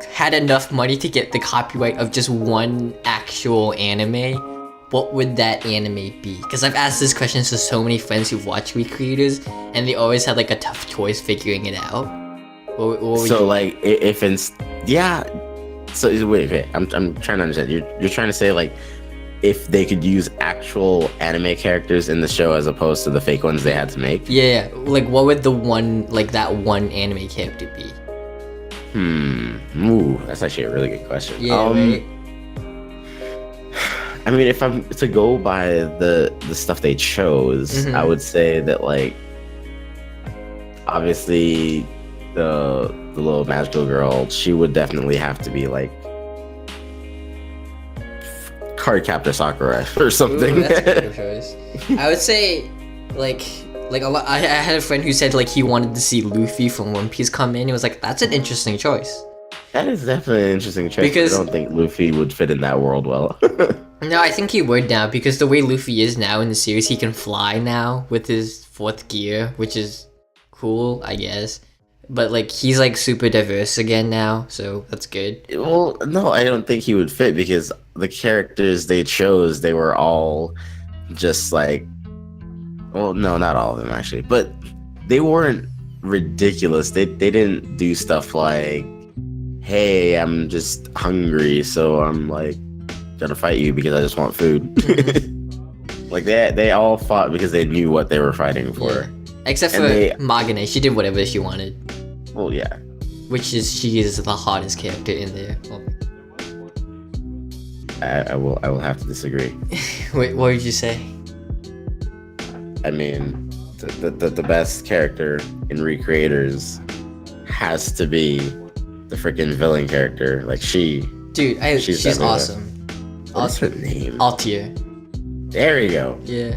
had enough money to get the copyright of just one actual anime, what would that anime be? Because I've asked this question to so many friends who've watched recreators, and they always had like a tough choice figuring it out. So like if it's So wait, I'm trying to understand. You're trying to say like if they could use actual anime characters in the show as opposed to the fake ones they had to make? Yeah, like what would the one like that one anime character be? Ooh, that's actually a really good question. Yeah, right. I mean, if I'm to go by the stuff they chose, I would say that like obviously the little magical girl, she would definitely have to be like Card Captor Sakura or something. Ooh, that's a good choice. I would say like a lot. I had a friend who said like he wanted to see Luffy from One Piece come in. He was like, that's an interesting choice. That is definitely an interesting choice. Because I don't think Luffy would fit in that world well. No, I think he would now, because the way Luffy is now in the series, he can fly now with his 4th gear, which is cool, I guess. But like he's like super diverse again now, so that's good. Well, no, I don't think he would fit because the characters they chose, they were all just like, well, no, not all of them actually, but they weren't ridiculous. They didn't do stuff like, hey, I'm just hungry, so I'm like gonna fight you because I just want food. Like they all fought because they knew what they were fighting for. Yeah. Except for Magane, she did whatever she wanted. Well, yeah. She is the hottest character in there. I will have to disagree. Wait, what did you say? I mean, the best character in Recreators has to be the freaking villain character. Like she's awesome. What's her name? Altair. There you go. Yeah.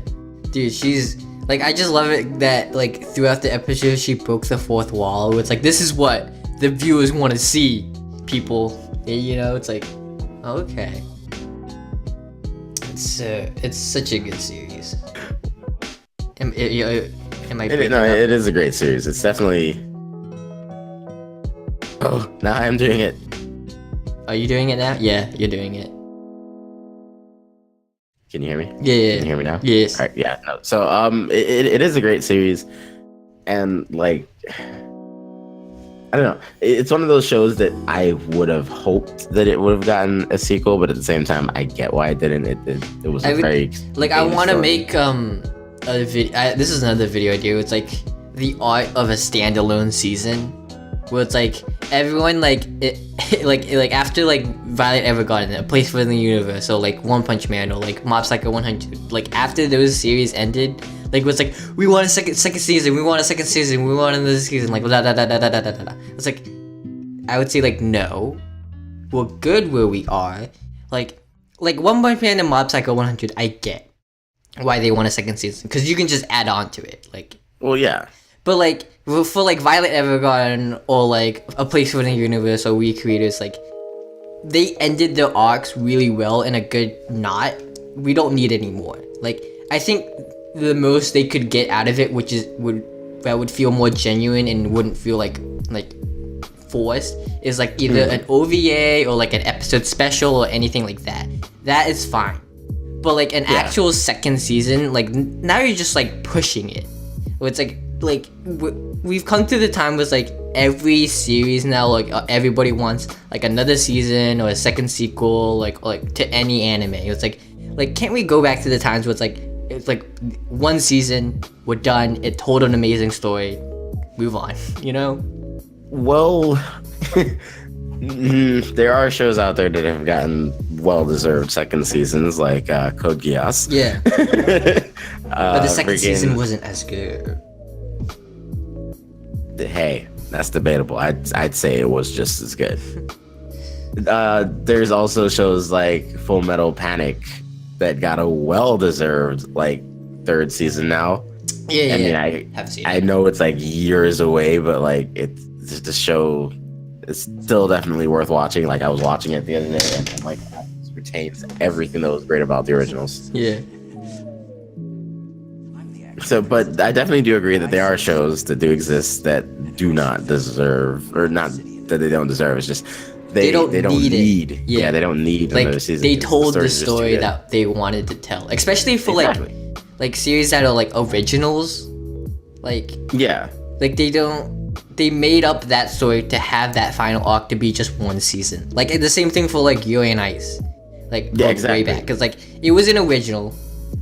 Dude, she's like, I just love it that like throughout the episode she broke the 4th wall. It's like, this is what the viewers want to see, people. You know, it's like, okay. It's such a good series. Am I? It is a great series. It's definitely. Oh, now I'm doing it. Are you doing it now? Yeah, you're doing it. Can you hear me? Yeah. Can you hear me now? Yes. All right, yeah. No. So it is a great series, and like I don't know. It's one of those shows that I would have hoped that it would have gotten a sequel, but at the same time, I get why it didn't. It was very like I want to make a video. This is another video idea. It's like the art of a standalone season, where it's like everyone like like after like Violet Evergarden, A Place Within the Universe, or like One Punch Man, or like Mob Psycho 100. Like after those series ended, like it's like we want a second season, we want a second season, we want another season, like da da da da da da da da. It's like I would say like no, we're good where we are. Like One Punch Man and Mob Psycho 100, I get why they want a second season, because you can just add on to it. Like, well, yeah. But like for like Violet Evergarden or like A Place Within the Universe or We Creators, like they ended their arcs really well in a good knot. We don't need any more. Like I think the most they could get out of it, which is would feel more genuine and wouldn't feel like forced, is like either an OVA or like an episode special or anything like that. That is fine. But like an actual second season, like now you're just like pushing it. Where it's like we've come to the time where it's like every series now, like everybody wants like another season or a second sequel, like to any anime. It's like can't we go back to the times where it's like one season, we're done, it told an amazing story, move on, you know? Well, there are shows out there that have gotten well-deserved second seasons, like Code Geass. Yeah. But the second season wasn't as good. Hey, that's debatable. I'd say it was just as good. There's also shows like Full Metal Panic that got a well-deserved like third season now. Yeah, I mean, I know it's like years away, but like it's the show is still definitely worth watching. Like I was watching it the other day, and like it retains everything that was great about the originals. Yeah. So, but I definitely do agree that there are shows that do exist that do not deserve, or not that they don't deserve. It's just they don't need. Yeah, they don't need like another season. they told the story that they wanted to tell, especially for like series that are like originals. Like like they made up that story to have that final arc to be just one season. Like the same thing for like Yuri and Ice, like way back, because like it was an original.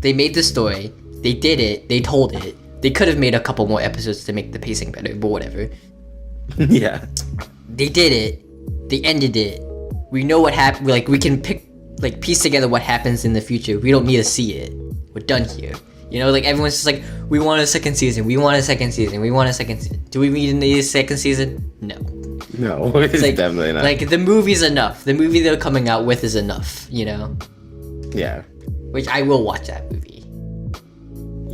They made the story. They did it. They told it. They could have made a couple more episodes to make the pacing better, but whatever. Yeah. They did it. They ended it. We know what happened. Like we can piece together what happens in the future. We don't need to see it. We're done here. You know, like everyone's just like, we want a second season. We want a second season. We want a second season. Do we need a second season? No. No, it's like, definitely not. Like the movie's enough. The movie they're coming out with is enough. You know. Yeah. Which I will watch that movie.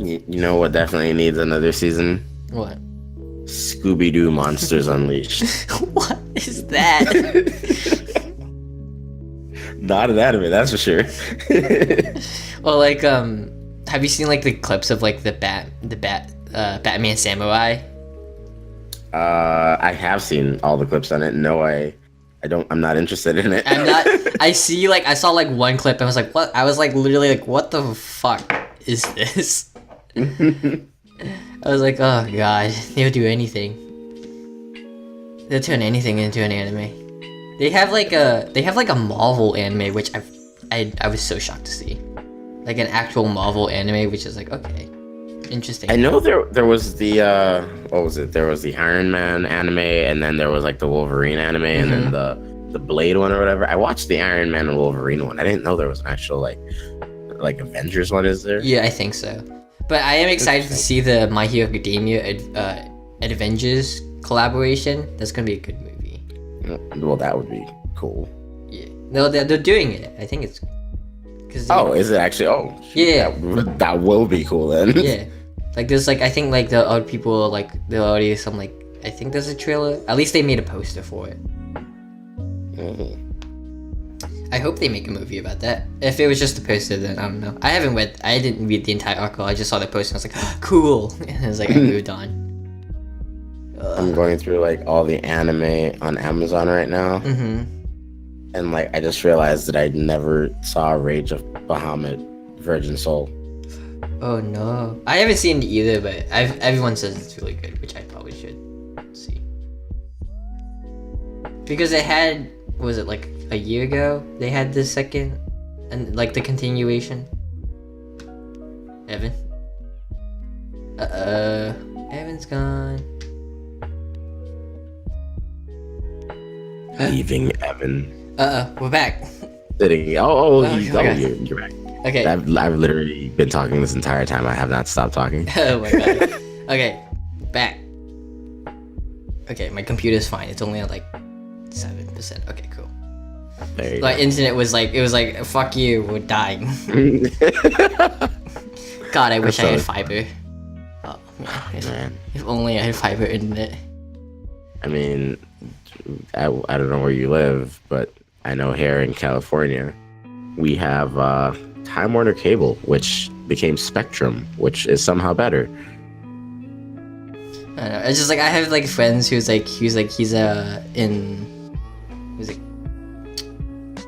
You know what definitely needs another season? What? Scooby-Doo Monsters Unleashed. What is that? Not an anime, that's for sure. Well, like, have you seen like the clips of like the Batman Samurai? I have seen all the clips on it. No, I'm not interested in it. I saw like one clip and I was like, what? I was like literally like, what the fuck is this? I was like, oh god, they'll do anything. They'll turn anything into an anime. They have like a Marvel anime, which I was so shocked to see. Like an actual Marvel anime, which is like, okay, interesting. I know there was the what was it? There was the Iron Man anime, and then there was like the Wolverine anime, and then the Blade one or whatever. I watched the Iron Man and Wolverine one. I didn't know there was an actual like Avengers one. Is there? Yeah, I think so. But I am excited to see the My Hero Academia Avengers collaboration. That's gonna be a good movie. Well, that would be cool. Yeah, no, they're doing it. I think it's. Is it actually? Oh, yeah. That will be cool then. Yeah, like there's like I think like the other people like there already some like I think there's a trailer. At least they made a poster for it. Mm-hmm. I hope they make a movie about that. If it was just a poster, then I don't know. I didn't read the entire article. I just saw the poster and I was like, oh, cool. And I was like, I moved on. I'm going through like all the anime on Amazon right now. Mm-hmm. And like I just realized that I never saw Rage of Bahamut Virgin Soul. Oh no. I haven't seen it either, but everyone says it's really good, which I probably should see. Because they had, was it like a year ago? They had the second, and like the continuation. Evan? Evan's gone. Leaving Evan. We're back. Sitting. You're back. Okay. I've literally been talking this entire time. I have not stopped talking. Oh my god. Okay, back. Okay, my computer's fine. It's only at like 7%. Okay, cool. There you Like go. internet was like, it was like, fuck you, we're dying. God, I wish I had fiber. Oh man, if only I had fiber internet. I mean, I don't know where you live, but I know here in California, we have Time Warner Cable, which became Spectrum, which is somehow better. I don't know. It's just like I have like friends he's in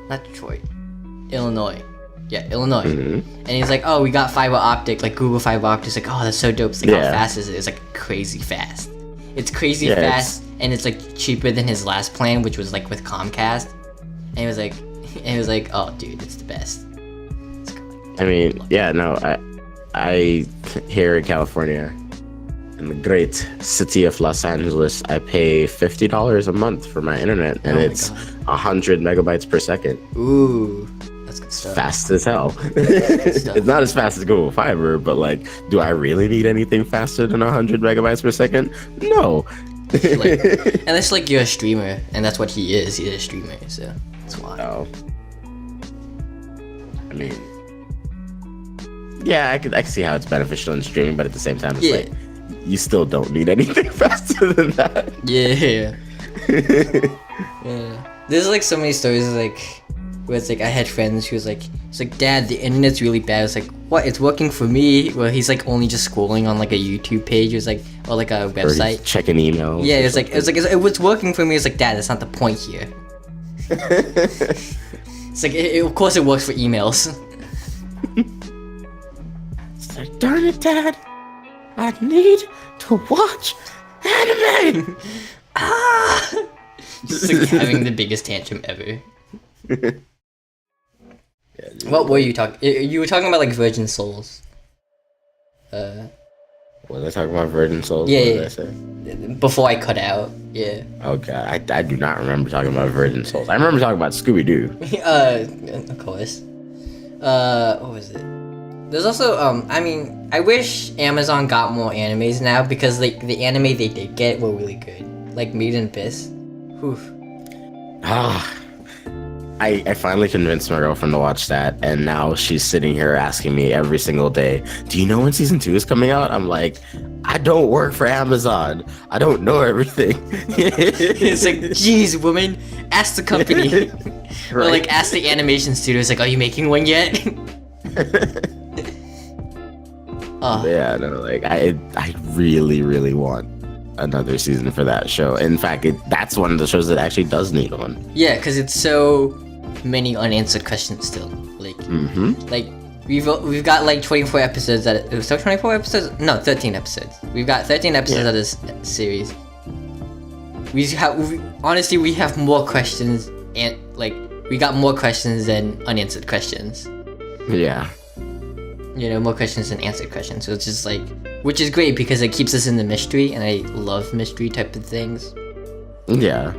not Detroit, Illinois. Yeah, Illinois. Mm-hmm. And he's like, oh, we got fiber optic, like Google fiber optic. It's like, oh, that's so dope. It's like, how Yeah. fast is it? It's like crazy fast. It's crazy Yeah, fast, and it's like cheaper than his last plan, which was like with Comcast. And he was like, oh, dude, it's the best. I mean, yeah, no, I here in California, in the great city of Los Angeles, I pay $50 a month for my internet, and it's 100 megabytes per second. Ooh, that's good stuff. Fast as hell. It's not as fast as Google Fiber, but like, do I really need anything faster than 100 megabytes per second? No. Unless like you're a streamer, and that's what he is. He's a streamer, so that's why. Oh. I mean, yeah, I can see how it's beneficial in streaming, but at the same time, it's like, you still don't need anything faster than that. Yeah. Yeah. There's like so many stories like where it's like I had friends who was like, it's like, Dad, the internet's really bad. It's like, what? It's working for me. Well, he's like only just scrolling on like a YouTube page. It was like, or like a website. Checking emails. Yeah, it's what's working for me. It's like, Dad, that's not the point here. It's like, of course it works for emails. It's like, darn it, Dad, I need to watch anime. Just like having the biggest tantrum ever. What were you talking? You were talking about like Virgin Souls. Was I talking about Virgin Souls? Yeah, What yeah. did I say? Before I cut out. Yeah. Oh god, I do not remember talking about Virgin Souls. I remember talking about Scooby Doo. Of course. What was it? There's also I mean, I wish Amazon got more animes now because like the anime they did get were really good. Like Made in Abyss. Oof. I finally convinced my girlfriend to watch that, and now she's sitting here asking me every single day, do you know when season 2 is coming out? I'm like, I don't work for Amazon. I don't know everything. It's like, geez, woman, ask the company. Or Right. like ask the animation studio. It's like, are you making one yet? Oh. Yeah, no, like I really, really want another season for that show. In fact, that's one of the shows that actually does need one. Yeah, because it's so many unanswered questions still. Like, like we've got like 24 episodes. It was 24 episodes? No, 13 episodes. We've got 13 episodes of this series. Honestly, we have more questions, and like we got more questions than unanswered questions. Yeah. You know, more questions than answered questions. So it's just like, which is great because it keeps us in the mystery, and I love mystery type of things. Yeah.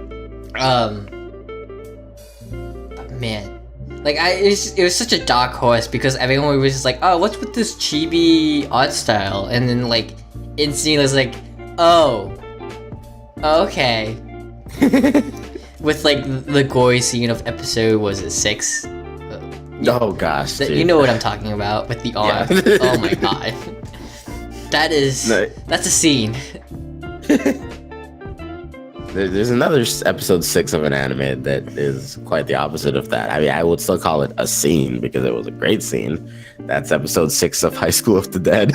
But man, like it was such a dark horse because everyone was just like, oh, what's with this chibi art style? And then like instantly it was like, oh, okay. With like the gory scene of episode, was it 6? Oh gosh, dude. You know what I'm talking about with the arm. Yeah. Oh my god. That's a scene. There's another episode 6 of an anime that is quite the opposite of that. I mean, I would still call it a scene because it was a great scene. That's episode 6 of High School of the Dead.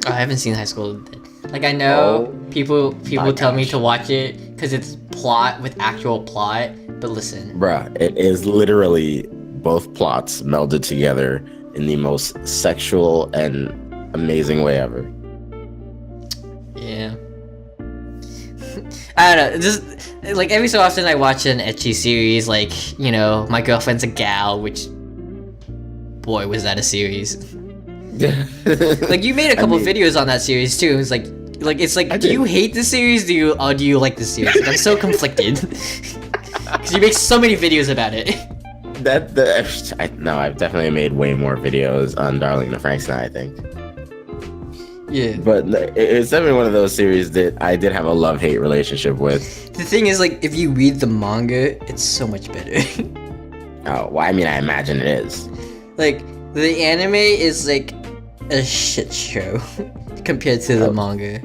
I haven't seen High School of the Dead. Like I know people tell me to watch it because it's plot with actual plot, but listen. Bruh, it is literally both plots melded together in the most sexual and amazing way ever. Yeah. I don't know. like every so often I watch an ecchi series, like, you know, My Girlfriend's a Gal, which, boy, was that a series. Like, you made a couple videos on that series too. It's like do you hate the series, do you like the series? Like, I'm so conflicted. Because you make so many videos about it. I've definitely made way more videos on Darling in the Franxx now, I think. Yeah. But it's definitely one of those series that I did have a love-hate relationship with. The thing is, like, if you read the manga, it's so much better. Oh, well, I mean, I imagine it is. Like, the anime is like a shit show compared to the manga.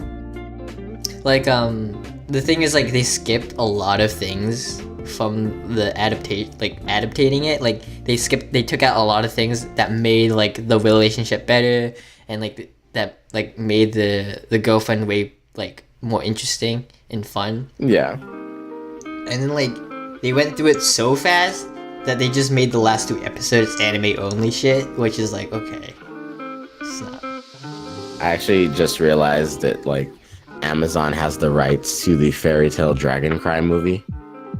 Like, the thing is, like, they skipped a lot of things from the adaptating it. Like, they took out a lot of things that made, like, the relationship better, and, like, that, like, made the girlfriend way, like, more interesting and fun. Yeah. And then, like, they went through it so fast that they just made the last 2 episodes anime only shit, which is like, okay, it's not. I actually just realized that, like, Amazon has the rights to the Fairy Tale Dragon Cry movie.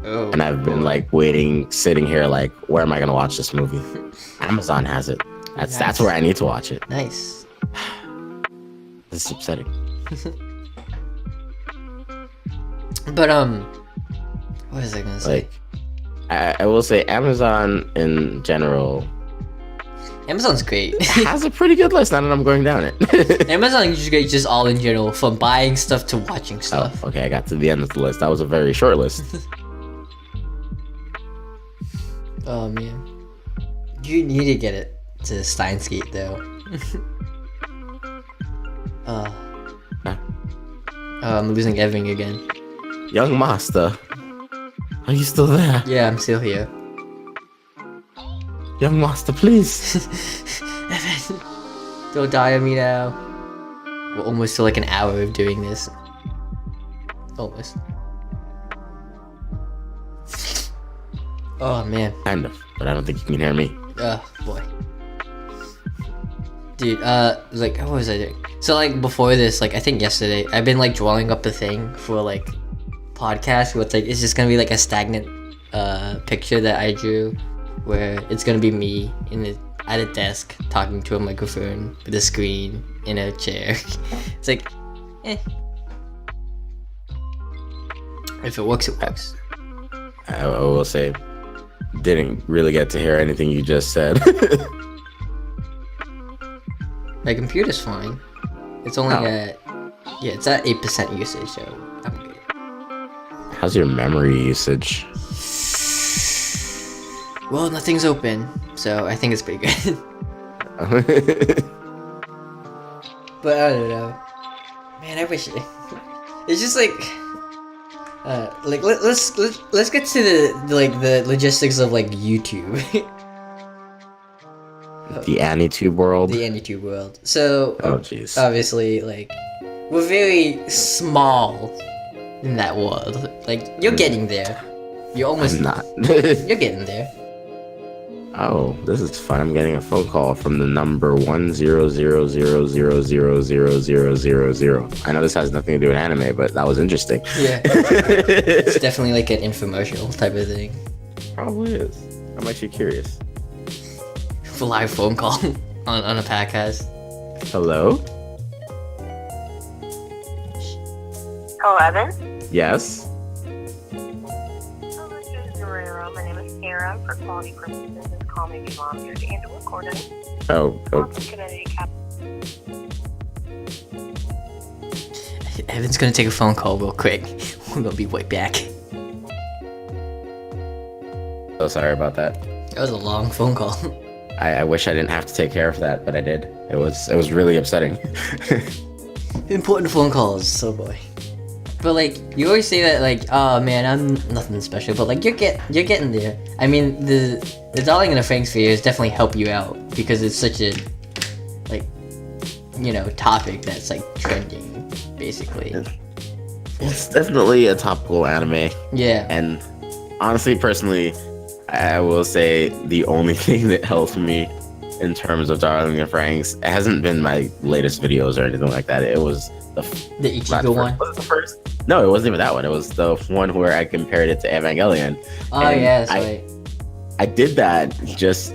Oh. And I've been, like, sitting here, like, where am I gonna watch this movie? Amazon has it. That's where I need to watch it. Nice. This is upsetting. But, what was I gonna say? Like, I will say Amazon in general. Amazon's great. Has a pretty good list now that I'm going down it. Amazon is great just all in general, from buying stuff to watching stuff. Oh, okay, I got to the end of the list. That was a very short list. Oh man. You need to get it to Steins Gate though. I'm losing everything again. Young Master, are you still there? Yeah, I'm still here. Young Master, please. Evan, don't die on me now. We're almost to like an hour of doing this. Almost. Oh man. Kind of, but I don't think you can hear me. Boy. Dude, like, what was I doing? So, like, before this, like, I think yesterday, I've been, like, drawing up a thing for, like, podcast where it's, like, it's just gonna be, like, a stagnant, picture that I drew, where it's gonna be me at a desk, talking to a microphone, with a screen, in a chair. It's like, eh. If it works, it works. I will say, didn't really get to hear anything you just said. My computer's fine. It's only it's at 8% usage, so I'm good. How's your memory usage? Well, nothing's open, so I think it's pretty good. But I don't know. Man, I wish it's just like let's get to the logistics of like YouTube. The AniTube world. The AniTube world. So, oh jeez. Obviously, like, we're very small in that world. Like, you're getting there. You're almost not. You're getting there. Oh, this is fun. I'm getting a phone call from the number 10000000000. I know this has nothing to do with anime, but that was interesting. Yeah. It's definitely like an infomercial type of thing. Probably is. I'm actually curious. A live phone call on a podcast. Hello? Hello, Evan? Yes? Hello, this is Guerrero. My name is Sarah. For quality purposes, just call me Mom. You're the Angel Recorder. Oh. Evan's gonna take a phone call real quick. We're gonna be right back. So sorry about that. That was a long phone call. I wish I didn't have to take care of that, but I did. It was really upsetting. Important phone calls, so boy. But like, you always say that like, oh man, I'm nothing special, but like you're getting there. I mean, the Darling in the Franxx videos definitely help you out because it's such a like, you know, topic that's like trending, basically. It's definitely a topical anime. Yeah. And honestly, personally, I will say the only thing that helped me in terms of Darling in the Franxx, it hasn't been my latest videos or anything like that. It was the Ichigo one. Was it the first? No, it wasn't even that one. It was the one where I compared it to Evangelion. Oh And yeah, that's right. I did that just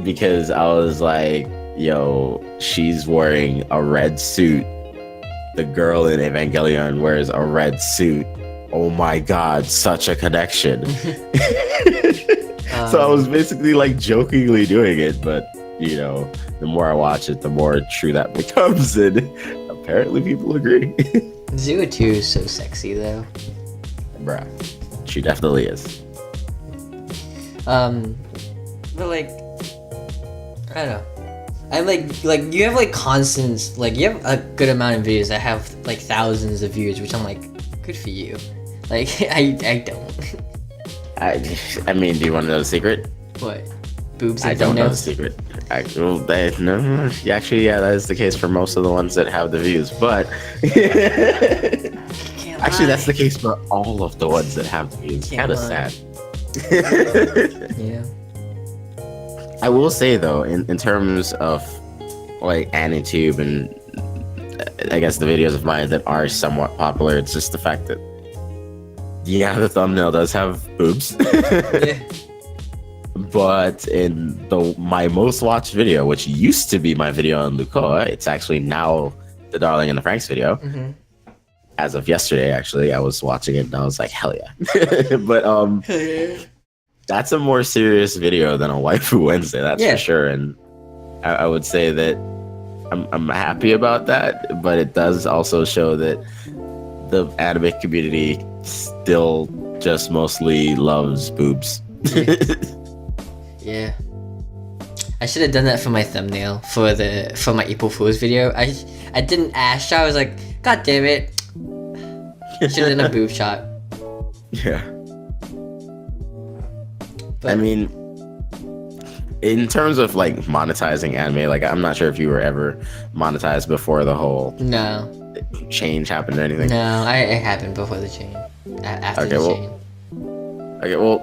because I was like, yo, she's wearing a red suit. The girl in Evangelion wears a red suit. Oh my god, such a connection. So I was basically like jokingly doing it, but you know, the more I watch it, the more true that becomes, and apparently people agree. 02 is so sexy though. Bruh, she definitely is. But like, I don't know. I'm like you have like constant, like you have a good amount of videos that have like thousands of views, which I'm like, good for you. Like I don't. I mean, do you want to know the secret? What? Boobs and I don't know the thumbnails? secret. No, actually, yeah, that is the case for most of the ones that have the views. But actually, that's the case for all of the ones that have the views. Kind of sad. Yeah. I will say though, in terms of like AniTube and I guess the videos of mine that are somewhat popular, it's just the fact that the thumbnail does have boobs. Yeah. But in my most watched video, which used to be my video on Lukoa, it's actually now the Darling and the Franks video. Mm-hmm. As of yesterday, actually, I was watching it and I was like, hell yeah. But that's a more serious video than a Waifu Wednesday, that's for sure. And I would say that I'm happy about that, but it does also show that the anime community still just mostly loves boobs. Yeah. I should have done that for my thumbnail for my April Fool's video. I didn't ask. I was like, God damn it. Should have done a boob shot. Yeah. But, I mean, in terms of like monetizing anime, like I'm not sure if you were ever monetized before the whole change happened or anything. No, I haven't before the change. After the change. Okay, well,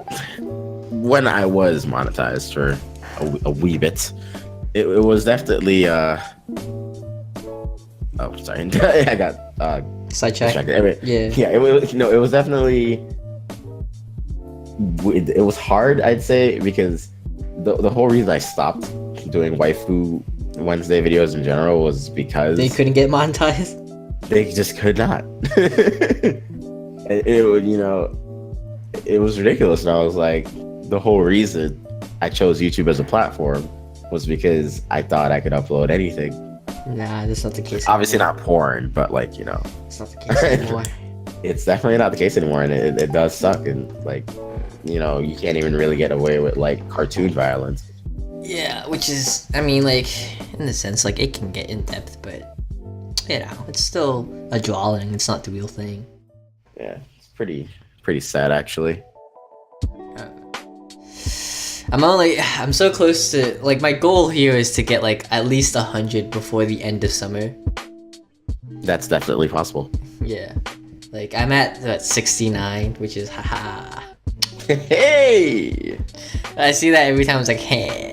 when I was monetized for a wee bit, it was definitely oh sorry, I got sidetracked. Anyway, yeah, it was definitely, it was hard, I'd say, because the whole reason I stopped doing Waifu Wednesday videos in general was because they couldn't get monetized. They just could not. It was ridiculous, and I was like, the whole reason I chose YouTube as a platform was because I thought I could upload anything. Nah, that's not the case. Obviously not porn, but like, it's not the case anymore. It's definitely not the case anymore, and it does suck, and like, you can't even really get away with like cartoon violence. Yeah, which is, I mean, like, in the sense, like, it can get in depth, but it's still a drawing. It's not the real thing. Yeah, it's pretty sad actually. I'm so close to, like, my goal here is to get like at least 100 before the end of summer. That's definitely possible. Yeah, like I'm at 69, which is haha. Hey, I see that every time. It's like, hey.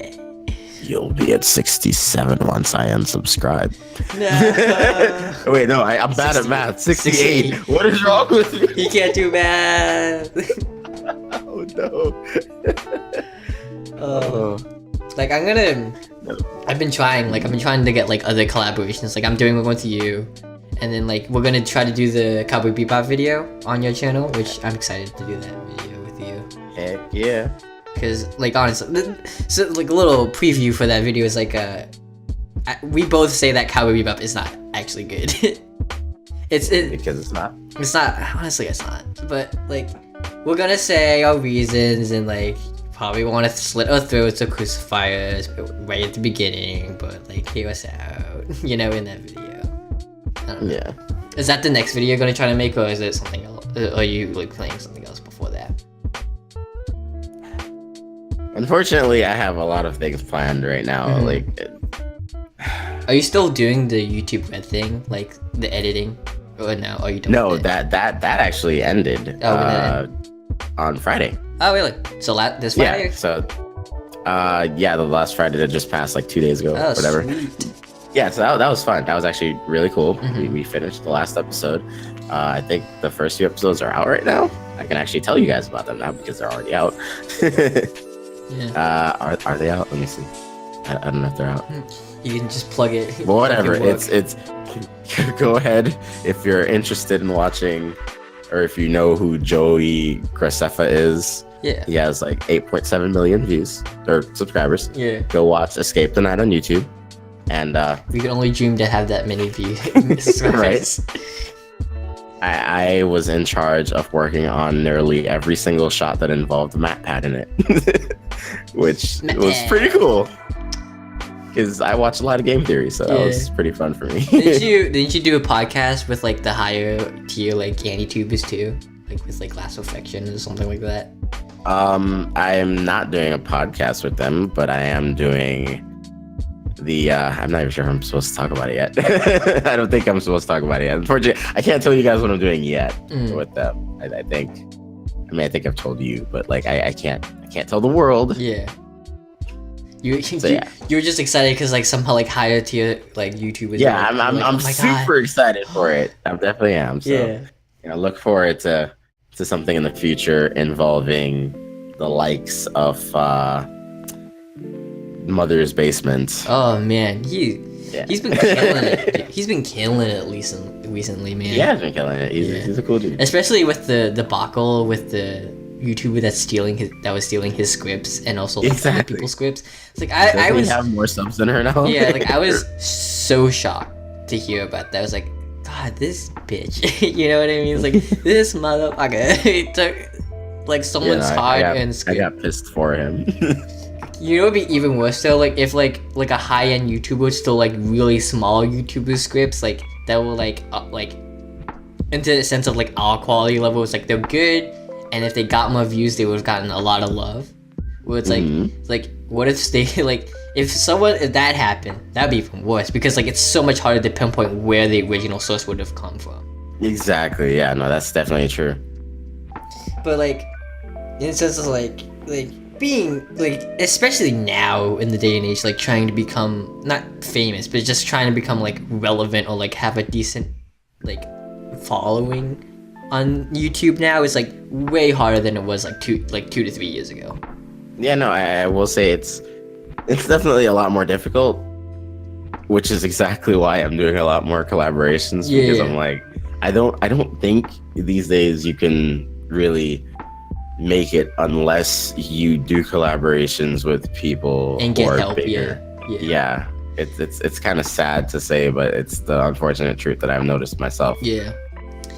You'll be at 67 once I unsubscribe. No. Wait, no, I'm bad at math. 68. What is wrong with me? You can't do math. Oh no. Like I've been trying to get like other collaborations. Like I'm doing one with you, and then like we're gonna try to do the Cowboy Bebop video on your channel, which I'm excited to do that video with you. Heck yeah. Cause like honestly, so like a little preview for that video is like we both say that Cowboy Bebop is not actually good. Because it's not. It's not. Honestly, it's not. But like, we're gonna say our reasons and like probably want to slit our throats or crucify us right at the beginning. But like, hear us out, in that video. I don't know. Yeah. Is that the next video you're gonna try to make, or is it something else? Are you like playing something else before that? Unfortunately, I have a lot of things planned right now. Mm-hmm. Like, are you still doing the YouTube Red thing, like the editing, or no? Are you done? No, with it? that actually ended on Friday. Oh really? So this Friday? Yeah. So, the last Friday that just passed, like 2 days ago, Oh, whatever. Sweet. Yeah, so that was fun. That was actually really cool. Mm-hmm. We finished the last episode. I think the first few episodes are out right now. I can actually tell you guys about them now because they're already out. Yeah. Are they out? Let me see. I don't know if they're out. You can just plug it. But whatever. Fucking work. It's go ahead if you're interested in watching, or if you know who Joey Graceffa is. Yeah. He has like 8.7 million views or subscribers. Yeah. Go watch Escape the Night on YouTube. And we can only dream to have that many views. Right. I was in charge of working on nearly every single shot that involved a matte pad in it, which was pretty cool. Because I watch a lot of game theory, so that was pretty fun for me. Didn't you do a podcast with like the higher tier like anti-tubers too, like with like Last Affection or something like that? I am not doing a podcast with them, but I am doing the I'm not even sure if I'm supposed to talk about it yet. I don't think I'm supposed to talk about it yet. Unfortunately, I can't tell you guys what I'm doing yet with them. I think I've told you, but like I can't tell the world. Yeah. You're just excited because like somehow like higher tier like YouTubers. Yeah, like, I'm oh my super God. excited for it. I definitely am. So look forward to something in the future involving the likes of Mother's Basement. Oh man, he's been killing it. Dude. He's been killing it recently, man. He has been killing it. He's a cool dude. Especially with the debacle with the YouTuber that was stealing his scripts and also like other people's scripts. It's like I was have more subs than her now. Yeah, like I was so shocked to hear about that. I was like, God, this bitch. You know what I mean? It's like this motherfucker. He took like someone's hard-earned script. I got pissed for him. You know, it'd be even worse though. Like if like a high-end YouTuber stole like really small YouTuber scripts, like that will like into the sense of like our quality level. It's like they're good, and if they got more views, they would have gotten a lot of love. Where it's like what if they like if that happened, that'd be even worse because like it's so much harder to pinpoint where the original source would have come from. Exactly. Yeah. No, that's definitely true. But like, in a sense of like being like, especially now in the day and age, like trying to become not famous, but just trying to become like relevant or like have a decent like following on YouTube now is like way harder than it was like 2 to 3 years ago. Yeah, no, I will say it's definitely a lot more difficult, which is exactly why I'm doing a lot more collaborations because I'm like, I don't think these days you can really make it unless you do collaborations with people and get who are help. bigger. Yeah. It's kind of sad to say, but it's the unfortunate truth that I've noticed myself. Yeah.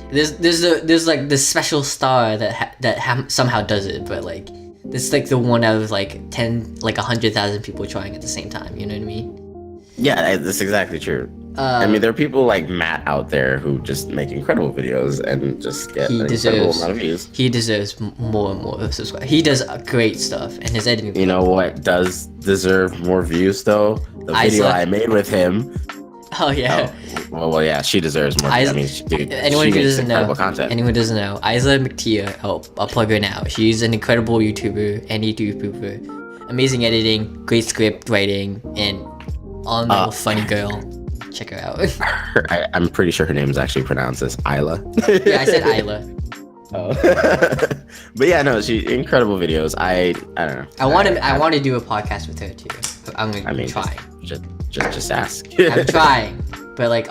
There's like this special star that somehow does it, but like it's like the one out of like 100,000 people trying at the same time. You know what I mean? Yeah, that's exactly true. I mean, there are people like Matt out there who just make incredible videos and just get an incredible amount of views. He deserves more and more subscribers. He does great stuff, and his editing. You know what does deserve more views though? The video I made with him. Oh yeah. Oh, well, yeah, she deserves more. I mean, anyone who doesn't know, content. anyone who doesn't know, Mattdeguia, I'll plug her now. She's an incredible YouTuber and YouTuber. Amazing editing, great script writing, and all-in-all funny girl. Check her out. I'm pretty sure her name is actually pronounced as Isla. Yeah, I said Isla. Oh. But yeah, no, she incredible videos. I don't know. I want to do a podcast with her too. I'm trying. Just ask. I'm trying, but like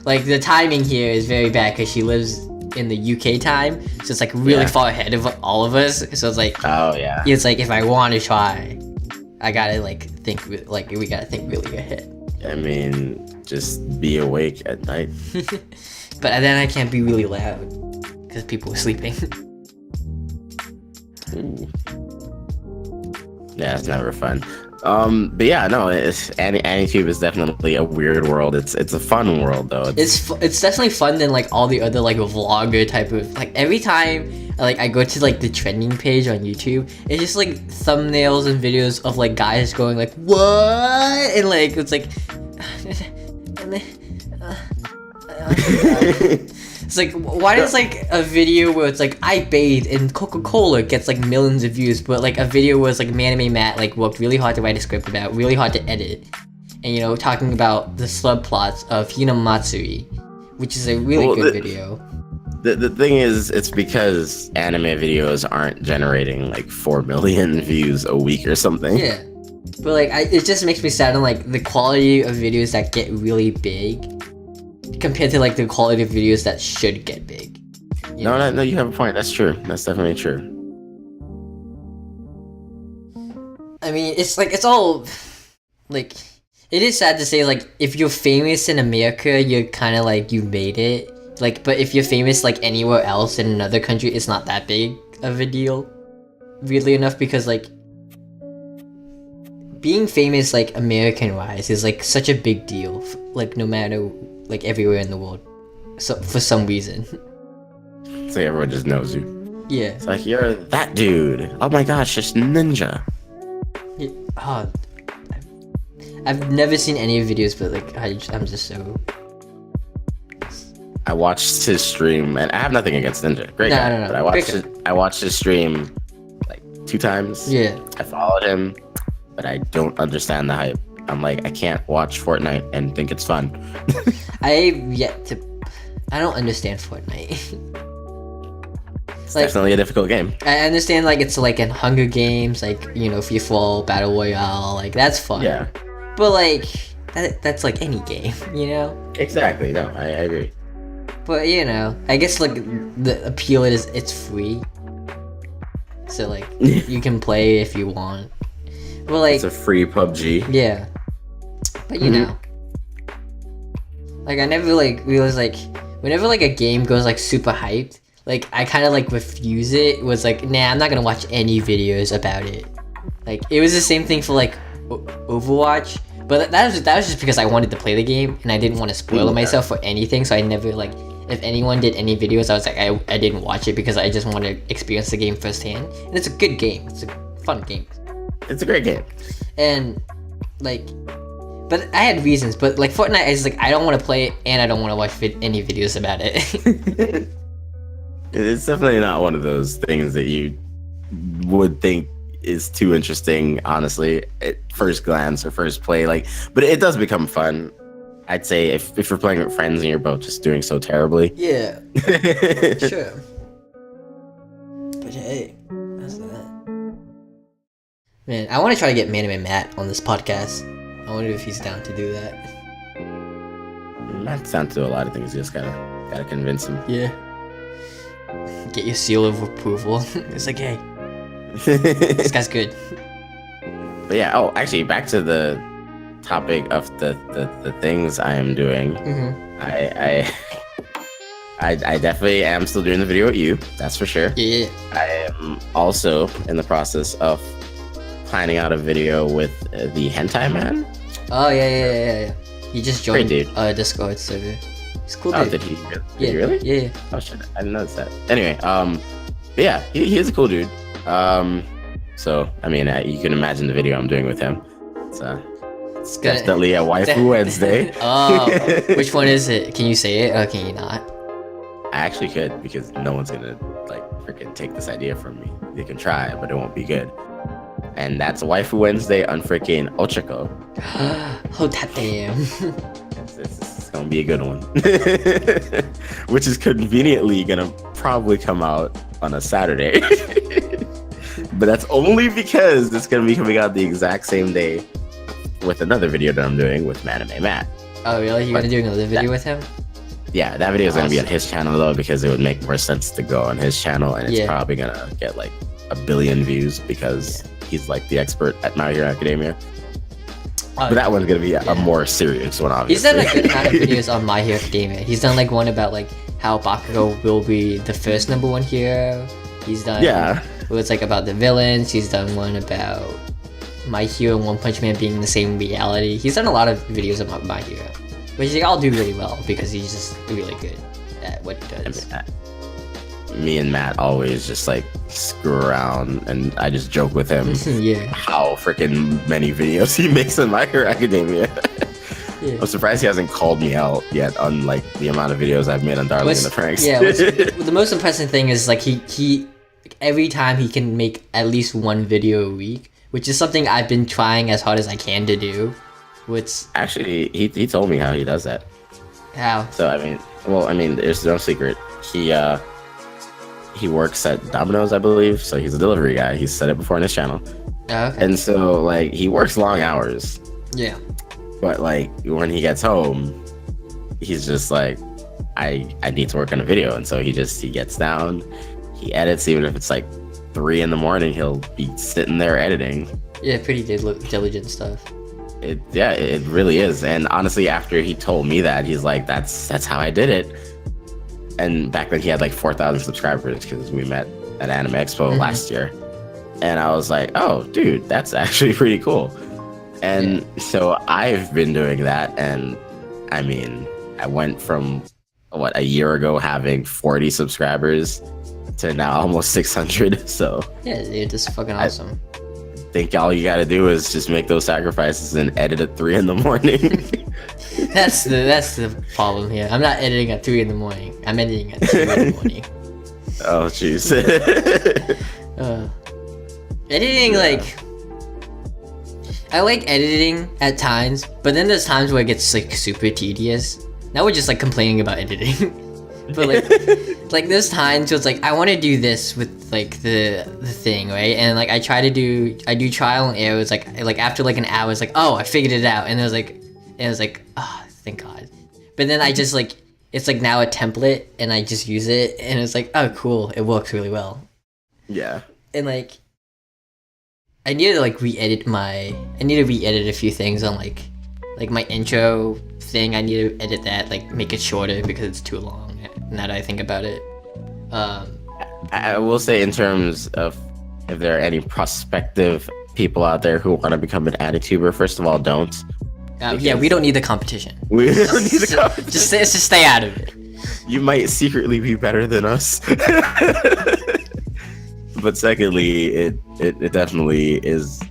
like the timing here is very bad because she lives in the UK time, so it's like really far ahead of all of us. So it's like, oh yeah, it's like if I want to try, I gotta like think like we gotta think really ahead. I mean, just be awake at night. But then I can't be really loud because people are sleeping. Ooh. Yeah, it's never fun. But yeah, no, AniTube is definitely a weird world. It's a fun world though. It's definitely fun than like all the other like vlogger type of like every time like I go to like the trending page on YouTube, it's just like thumbnails and videos of like guys going like what and like it's like it's like why does like a video where it's like I bathe in Coca-Cola gets like millions of views, but like a video where it's like Manime Matt like worked really hard to write a script about, really hard to edit, and you know talking about the subplots of Hinamatsuri, which is a really good video. The thing is, it's because anime videos aren't generating like 4 million views a week or something. Yeah, but like it just makes me sad on like the quality of videos that get really big compared to like the quality of videos that should get big. No, you have a point. That's true. That's definitely true. I mean, it's like it's all like it is sad to say like if you're famous in America, you're kind of like you made it. Like, but if you're famous like anywhere else in another country, it's not that big of a deal, weirdly enough, because like being famous like American wise is like such a big deal, like no matter like everywhere in the world, so for some reason. So everyone just knows you. Yeah. It's like you're that dude. Oh my gosh, it's Ninja. Yeah. Oh, I've never seen any videos, but like I'm just so. I watched his stream, and I have nothing against Ninja. Great guy. No. But I watched his stream like 2 times. Yeah. I followed him, but I don't understand the hype. I'm like, I can't watch Fortnite and think it's fun. I don't understand Fortnite. It's like, definitely a difficult game. I understand like it's like in Hunger Games, like you know, free for all, battle royale, like that's fun. Yeah. But like that's like any game, you know. Exactly. No, I agree. But you know, I guess like the appeal is it's free, so like you can play if you want. Well, like it's a free PUBG. yeah, but you know, like I never like realized like whenever like a game goes like super hyped, like I kind of like refuse it. It was like nah, I'm not gonna watch any videos about it. Like it was the same thing for like Overwatch. But that was just because I wanted to play the game and I didn't want to spoil myself for anything, so I never like if anyone did any videos, I was like I didn't watch it because I just want to experience the game firsthand. And it's a good game. It's a fun game. It's a great game. And like, but I had reasons. But like Fortnite, I was like I don't want to play it and I don't want to watch any videos about it. It's definitely not one of those things that you would think is too interesting, honestly, at first glance or first play. Like, but it does become fun. I'd say if you're playing with friends and you're both just doing so terribly. Yeah. Sure. But hey, that's that. Man, I want to try to get Man Matt on this podcast. I wonder if he's down to do that. Matt's down to do a lot of things. You just gotta convince him. Yeah. Get your seal of approval. It's like, hey, this guy's good. But yeah. Oh, actually, back to the topic of the things I am doing. Mm-hmm. I definitely am still doing the video with you. That's for sure. Yeah. I am also in the process of planning out a video with the Hentai Man. Oh yeah. He just joined Great dude. Discord server. He's a cool Oh, dude. did he? Did he Yeah. really? Yeah. Oh shit, I didn't notice that. Anyway, but yeah, he is a cool dude. So I mean, you can imagine the video I'm doing with him. It's definitely a waifu Wednesday. Oh, which one is it? Can you say it or can you not? I actually could, because no one's gonna like freaking take this idea from me. They can try, but it won't be good. And that's waifu Wednesday on freaking Ochako. Oh, that damn. It's gonna be a good one. Which is conveniently gonna probably come out on a Saturday. But that's only because it's gonna be coming out the exact same day with another video that I'm doing with Anime Matt. Oh really? You're gonna do another video with him? Yeah, that video is gonna be on his channel though, because it would make more sense to go on his channel, and it's probably gonna get like 1 billion views because he's like the expert at My Hero Academia. But that one's gonna be a more serious one, obviously. He's done a good amount of videos on My Hero Academia. He's done like one about like how Bakugo will be the first #1 hero. He's done it's like about the villains. He's done one about My Hero and One Punch Man being in the same reality. He's done a lot of videos about My Hero, which they all do really well because he's just really good at what he does. Me and Matt always just like screw around, and I just joke with him how freaking many videos he makes in My Hero Academia. I'm surprised he hasn't called me out yet on like the amount of videos I've made on Darling in the Franxx. The most impressive thing is like he every time he can make at least 1 video a week, which is something I've been trying as hard as I can to do. Which actually he told me how he does that. How? So I mean, there's no secret. he works at Domino's, I believe. So he's a delivery guy. He's said it before on his channel. Oh, okay. And so like he works long hours. Yeah. But like when he gets home, he's just like, I need to work on a video. And so he gets down, he edits, even if it's like 3 a.m, he'll be sitting there editing. Yeah, pretty diligent stuff. It really is. And honestly, after he told me that, he's like, that's how I did it. And back then he had like 4,000 subscribers because we met at Anime Expo last year. And I was like, oh, dude, that's actually pretty cool. And so I've been doing that. And I mean, I went from a year ago having 40 subscribers to now almost 600. So yeah, dude, this is fucking awesome. I think all you gotta do is just make those sacrifices and edit at 3 a.m. That's the problem here. I'm not editing at 3 a.m. I'm editing at 2 a.m. Oh jeez. Editing, like, I like editing at times, but then there's times where it gets like super tedious. Now we're just like complaining about editing. But like there's times where it's like I want to do this with like the thing, right? And like I do trial and error. It's like after like an hour, it's like, oh, I figured it out. And it was like, oh, thank God. But then I just like, it's like now a template and I just use it and it's like, oh, cool, it works really well. Yeah. And like I need to re-edit a few things on like my intro thing. I need to edit that, like make it shorter because it's too long. Now that I think about it, I will say, in terms of if there are any prospective people out there who want to become an AdTuber, first of all, don't. Yeah, we don't need the competition. We don't need the competition. Just stay out of it. You might secretly be better than us. But secondly, it definitely is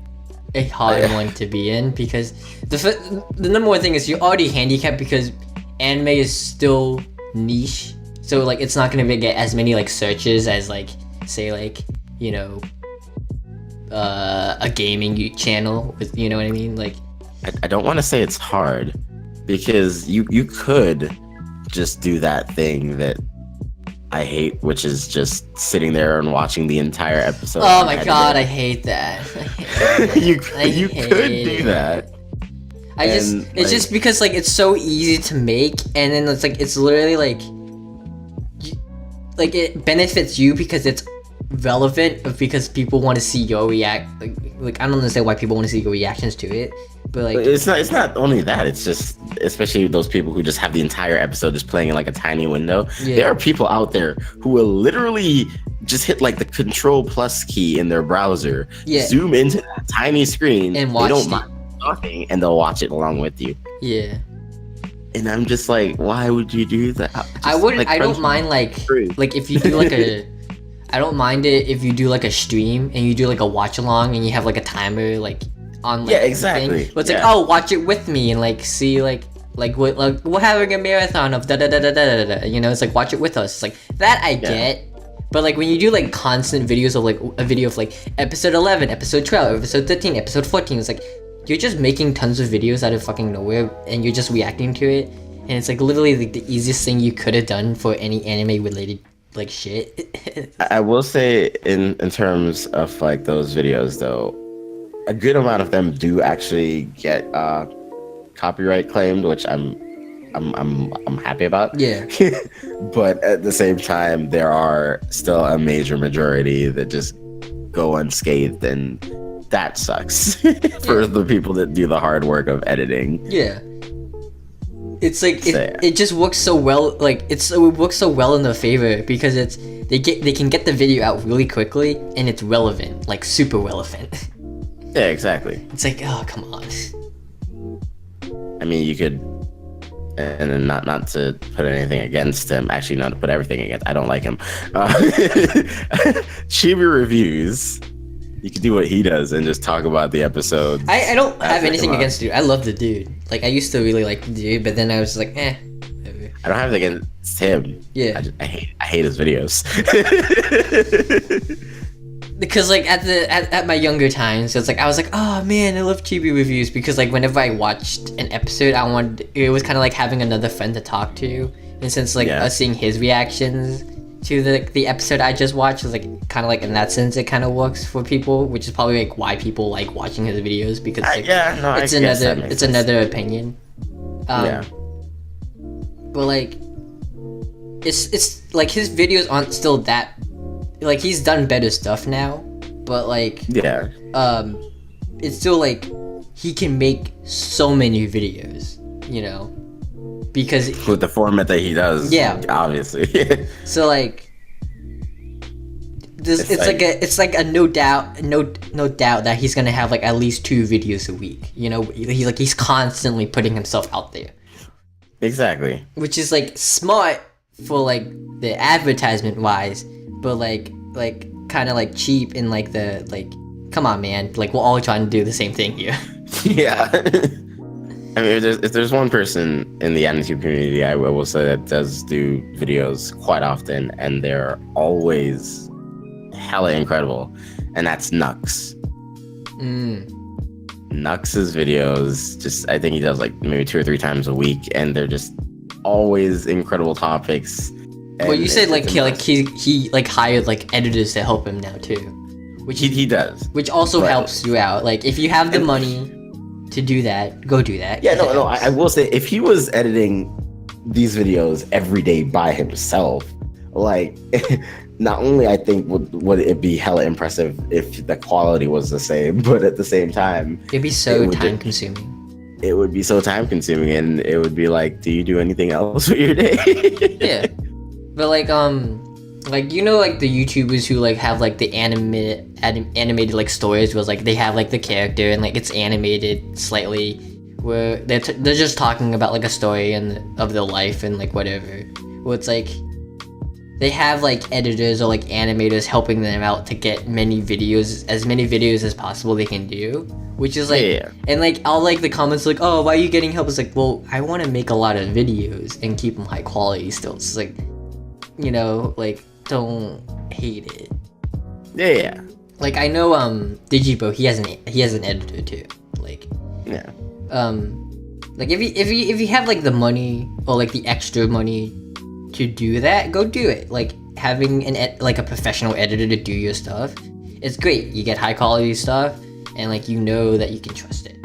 a hard one to be in because the number one thing is you're already handicapped because anime is still niche. So like it's not gonna get as many like searches as like say like, you know, a gaming channel with, you know what I mean? Like I don't want to say it's hard because you could just do that thing that I hate, which is just sitting there and watching the entire episode. Oh my God, I hate that. You could do that. It's just because like it's so easy to make, and then it's like it's literally like it benefits you because it's relevant, because people want to see your like I don't understand why people want to see your reactions to it, but like it's not only that, it's just especially those people who just have the entire episode just playing in like a tiny window. There are people out there who will literally just hit like the Control Plus key in their browser, zoom into that tiny screen, and watch. They don't mind talking, and they'll watch it along with you. Yeah. And I'm just like, why would you do that? I wouldn't. I don't mind like if you do like a. I don't mind it if you do like a stream and you do like a watch along and you have like a timer like on like exactly. Thing. But it's like, oh, watch it with me and like see like we're having a marathon of da da da da da da. You know, it's like watch it with us. It's like that I get. But like when you do like constant videos of like a video of like episode 11, episode 12, episode 13, episode 14, it's like you're just making tons of videos out of fucking nowhere and you're just reacting to it, and it's like literally like the easiest thing you could have done for any anime related like shit. I will say in terms of like those videos though, a good amount of them do actually get copyright claimed, which I'm happy about. Yeah. But at the same time, there are still a major majority that just go unscathed, and that sucks for the people that do the hard work of editing. Yeah. It's like it just works so well. Like it works so well in their favor because they can get the video out really quickly and it's relevant, like super relevant. Yeah, exactly. It's like, oh, come on. I mean, you could, and then not to put anything against him. Actually, not to put everything against. I don't like him. Chibi reviews. You could do what he does and just talk about the episodes. I don't have anything against the dude. I love the dude. Like I used to really like the dude, but then I was like, eh. Whatever. I don't have anything against him. Yeah. I hate his videos. Because like at my younger times, it's like I was like, oh man, I love chibi reviews, because like whenever I watched an episode, it was kind of like having another friend to talk to, And since like us seeing his reactions to the episode I just watched was like kind of like in that sense it kind of works for people, which is probably like why people like watching his videos because like, it's another opinion. But like it's like his videos aren't still that like he's done better stuff now, but like it's still like he can make so many videos, you know, because with the format that he does, obviously. So like this, it's like a no doubt that he's gonna have like at least 2 videos a week, you know. He's constantly putting himself out there, exactly, which is like smart for like the advertisement wise, but like kind of like cheap in like the like come on man, like we're all trying to do the same thing here. I mean, if there's one person in the anime community I will say that does do videos quite often and they're always hella incredible, and that's Nux. Nux's videos, just I think he does like maybe 2 or 3 times a week, and they're just always incredible topics. Well, you said like he like hired like editors to help him now too, which he does, which also helps you out. Like if you have the money to do that, go do that. Yeah, no, I will say if he was editing these videos every day by himself, like not only I think would it be hella impressive if the quality was the same, but at the same time it'd be so time consuming. It would be so time consuming, and it would be like, do you do anything else with your day? Yeah, but like you know like the YouTubers who like have like the animated like stories where like they have like the character and like it's animated slightly where they're just talking about like a story and of their life and like whatever. Well, it's like they have like editors or like animators helping them out to get as many videos as possible they can do, which is like and like all like the comments like, oh, why are you getting help? It's like, well, I want to make a lot of videos and keep them high quality still. It's like, you know, like don't hate it. Yeah. Like I know Digibo, he has an editor too. Like like if you have like the money or like the extra money to do that, go do it. Like having like a professional editor to do your stuff, it's great. You get high quality stuff and like you know that you can trust it.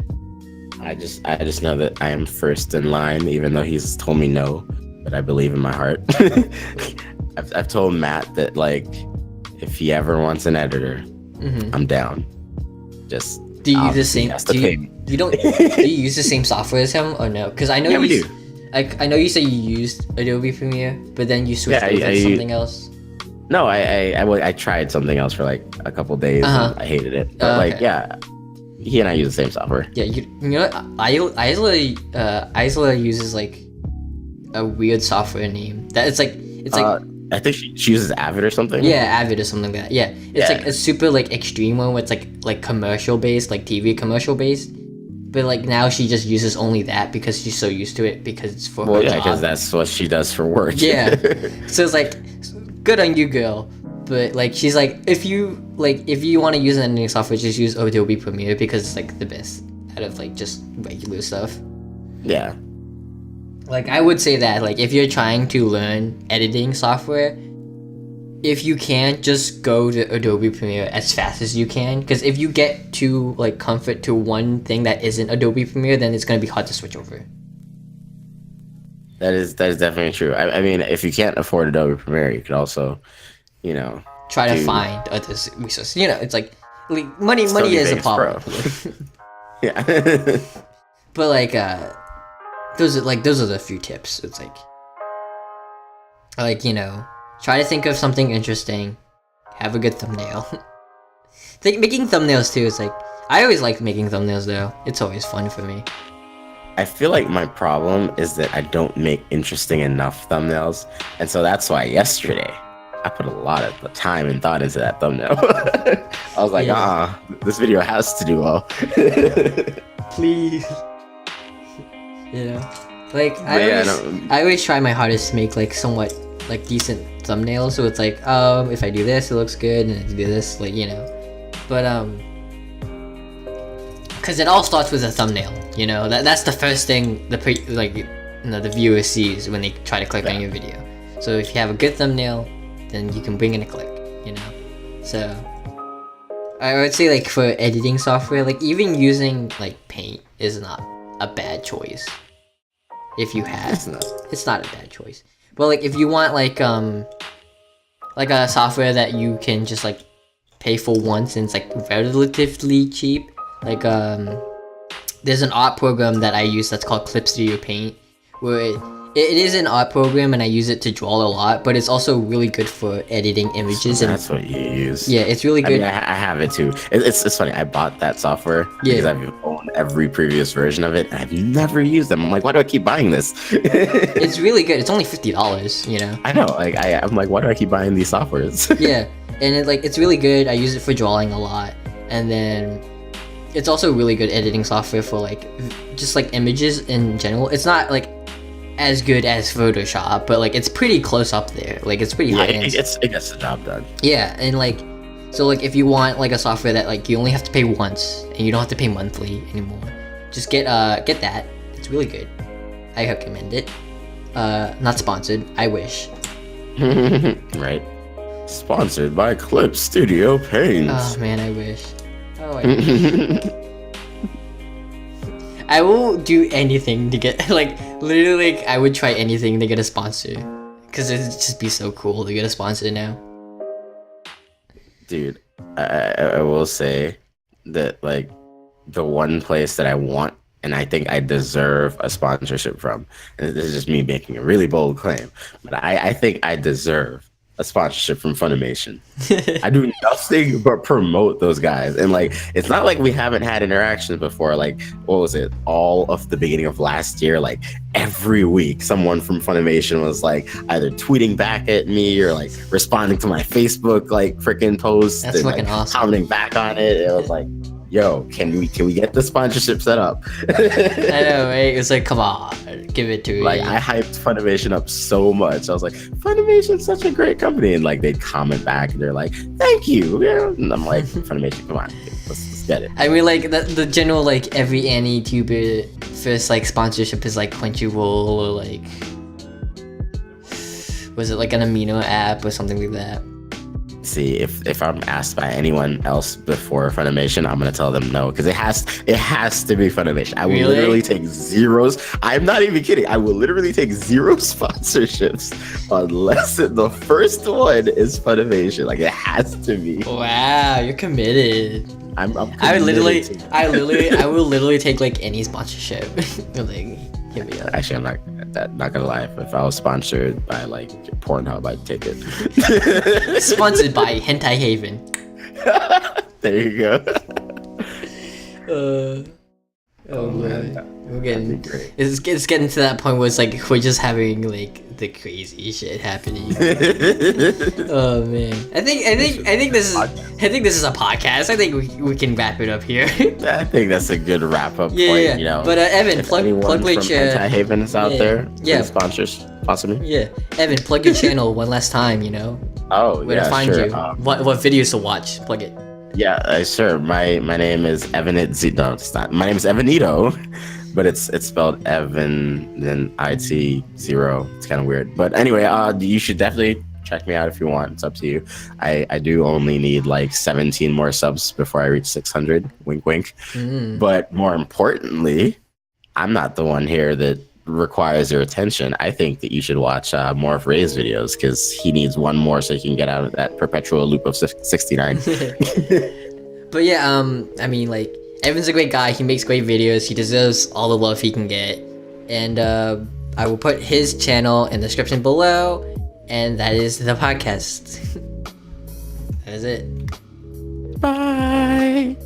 I just know that I am first in line, even though he's told me no, but I believe in my heart. I've told Matt that like if he ever wants an editor, I'm down. Just do you use the same? Do you use the same software as him or no? Because I know we do. I know you said you used Adobe Premiere, but then you switched over to something else. No, I tried something else for like a couple days. And I hated it. But like, he and I use the same software. Yeah, you know what? Isla uses like a weird software name that it's like I think she uses Avid or something. Yeah, Avid or something like that. Yeah, it's like a super like extreme one where it's like commercial based, like TV commercial based. But like now she just uses only that because she's so used to it because it's for her job. Because that's what she does for work. Yeah. So it's like good on you, girl. But like she's like if you want to use editing software, just use Adobe Premiere because it's like the best out of like just regular stuff. Yeah. Like I would say that like if you're trying to learn editing software, if you can, just go to Adobe Premiere as fast as you can, because if you get too like comfort to one thing that isn't Adobe Premiere, then it's gonna be hard to switch over. That is definitely true. I mean, if you can't afford Adobe Premiere, you could also, you know, try to find other resources. You know, it's like money is a problem. Yeah. But like those are the few tips. It's like you know, try to think of something interesting, have a good thumbnail. Making thumbnails too is like, I always like making thumbnails though. It's always fun for me. I feel like my problem is that I don't make interesting enough thumbnails, and so that's why yesterday I put a lot of time and thought into that thumbnail. I was like, this video has to do well. Please. You know, like I always try my hardest to make like somewhat like decent thumbnails. So it's like, if I do this, it looks good, and if I do this, like, you know, but because it all starts with a thumbnail. You know, that's the first thing. the viewer sees when they try to click on your video. So if you have a good thumbnail, then you can bring in a click, you know. So I would say like for editing software, like even using like Paint is not a bad choice. If you have, it's not a bad choice. But like if you want like a software that you can just like pay for once and it's like relatively cheap, like there's an art program that I use that's called Clip Studio Paint, where it is an art program and I use it to draw a lot, but it's also really good for editing images. So that's what you use. Yeah, it's really good. I mean, I have it too. It's funny. I bought that software because I've owned every previous version of it, and I've never used them. I'm like, why do I keep buying this? It's really good. It's only $50, you know. I know. Like, I'm like, why do I keep buying these softwares? Yeah, and it's really good. I use it for drawing a lot, and then it's also really good editing software for like just like images in general. It's not like as good as Photoshop, but like it's pretty close up there. Like it's pretty high end. It gets the job done. Yeah, and like so like if you want like a software that like you only have to pay once and you don't have to pay monthly anymore, just get that. It's really good. I recommend it. Not sponsored. I wish. Right. Sponsored by Clip Studio Paint. Oh man, I wish. Oh, I wish. I will do anything to get like literally like, I would try anything to get a sponsor, because it'd just be so cool to get a sponsor now. Dude, I will say that like the one place that I want and I think I deserve a sponsorship from, and this is just me making a really bold claim, but I think I deserve a sponsorship from Funimation. I do nothing but promote those guys, and like it's not like we haven't had interactions before. Like what was it, all of the beginning of last year, like every week someone from Funimation was like either tweeting back at me or like responding to my Facebook like freaking posts. That's and fucking like awesome. commenting back on it. It was like, yo, can we get the sponsorship set up? I know, right? It's like, come on, give it to me. Like I hyped Funimation up so much. I was like, Funimation's such a great company, and like they'd comment back and they're like, thank you. Yeah. And I'm like, Funimation, come on, dude, let's get it. I mean, like the general like every anime tuber first like sponsorship is like Crunchyroll or like was it like an amino app or something like that. See, if I'm asked by anyone else before Funimation, I'm gonna tell them no, because it has to be Funimation. I will literally take zeros. I'm not even kidding. I will literally take 0 sponsorships unless the first one is Funimation. Like it has to be. Wow, you're committed. I'm I will committed literally take like any sponsorship. Like, here we go. Actually, I'm not gonna lie. If I was sponsored by like Pornhub, I'd take it. Sponsored by Hentai Haven. There you go. Oh man, we're getting great. it's getting to that point where it's like we're just having like the crazy shit happening. Oh man, I think this is a podcast. I think we can wrap it up here. I think that's a good wrap up point. Yeah. You know, But Evan, if plug which your Haven is out there. Yeah. Sponsor me. Yeah, Evan, plug your channel one last time. You know Oh, where yeah, to find sure. you, what videos to watch. Plug it. Yeah, sure. My name is Evanit0. No, it's not. My name is Evanito, but it's spelled Evan then IT0. It's kind of weird. But anyway, you should definitely check me out if you want. It's up to you. I do only need like 17 more subs before I reach 600. Wink, wink. But more importantly, I'm not the one here that requires your attention. I think that you should watch more of Ray's videos, because he needs one more so he can get out of that perpetual loop of 69. But yeah, I mean, like, Evan's a great guy. He makes great videos. He deserves all the love he can get. And I will put his channel in the description below. And that is the podcast. That is it. Bye.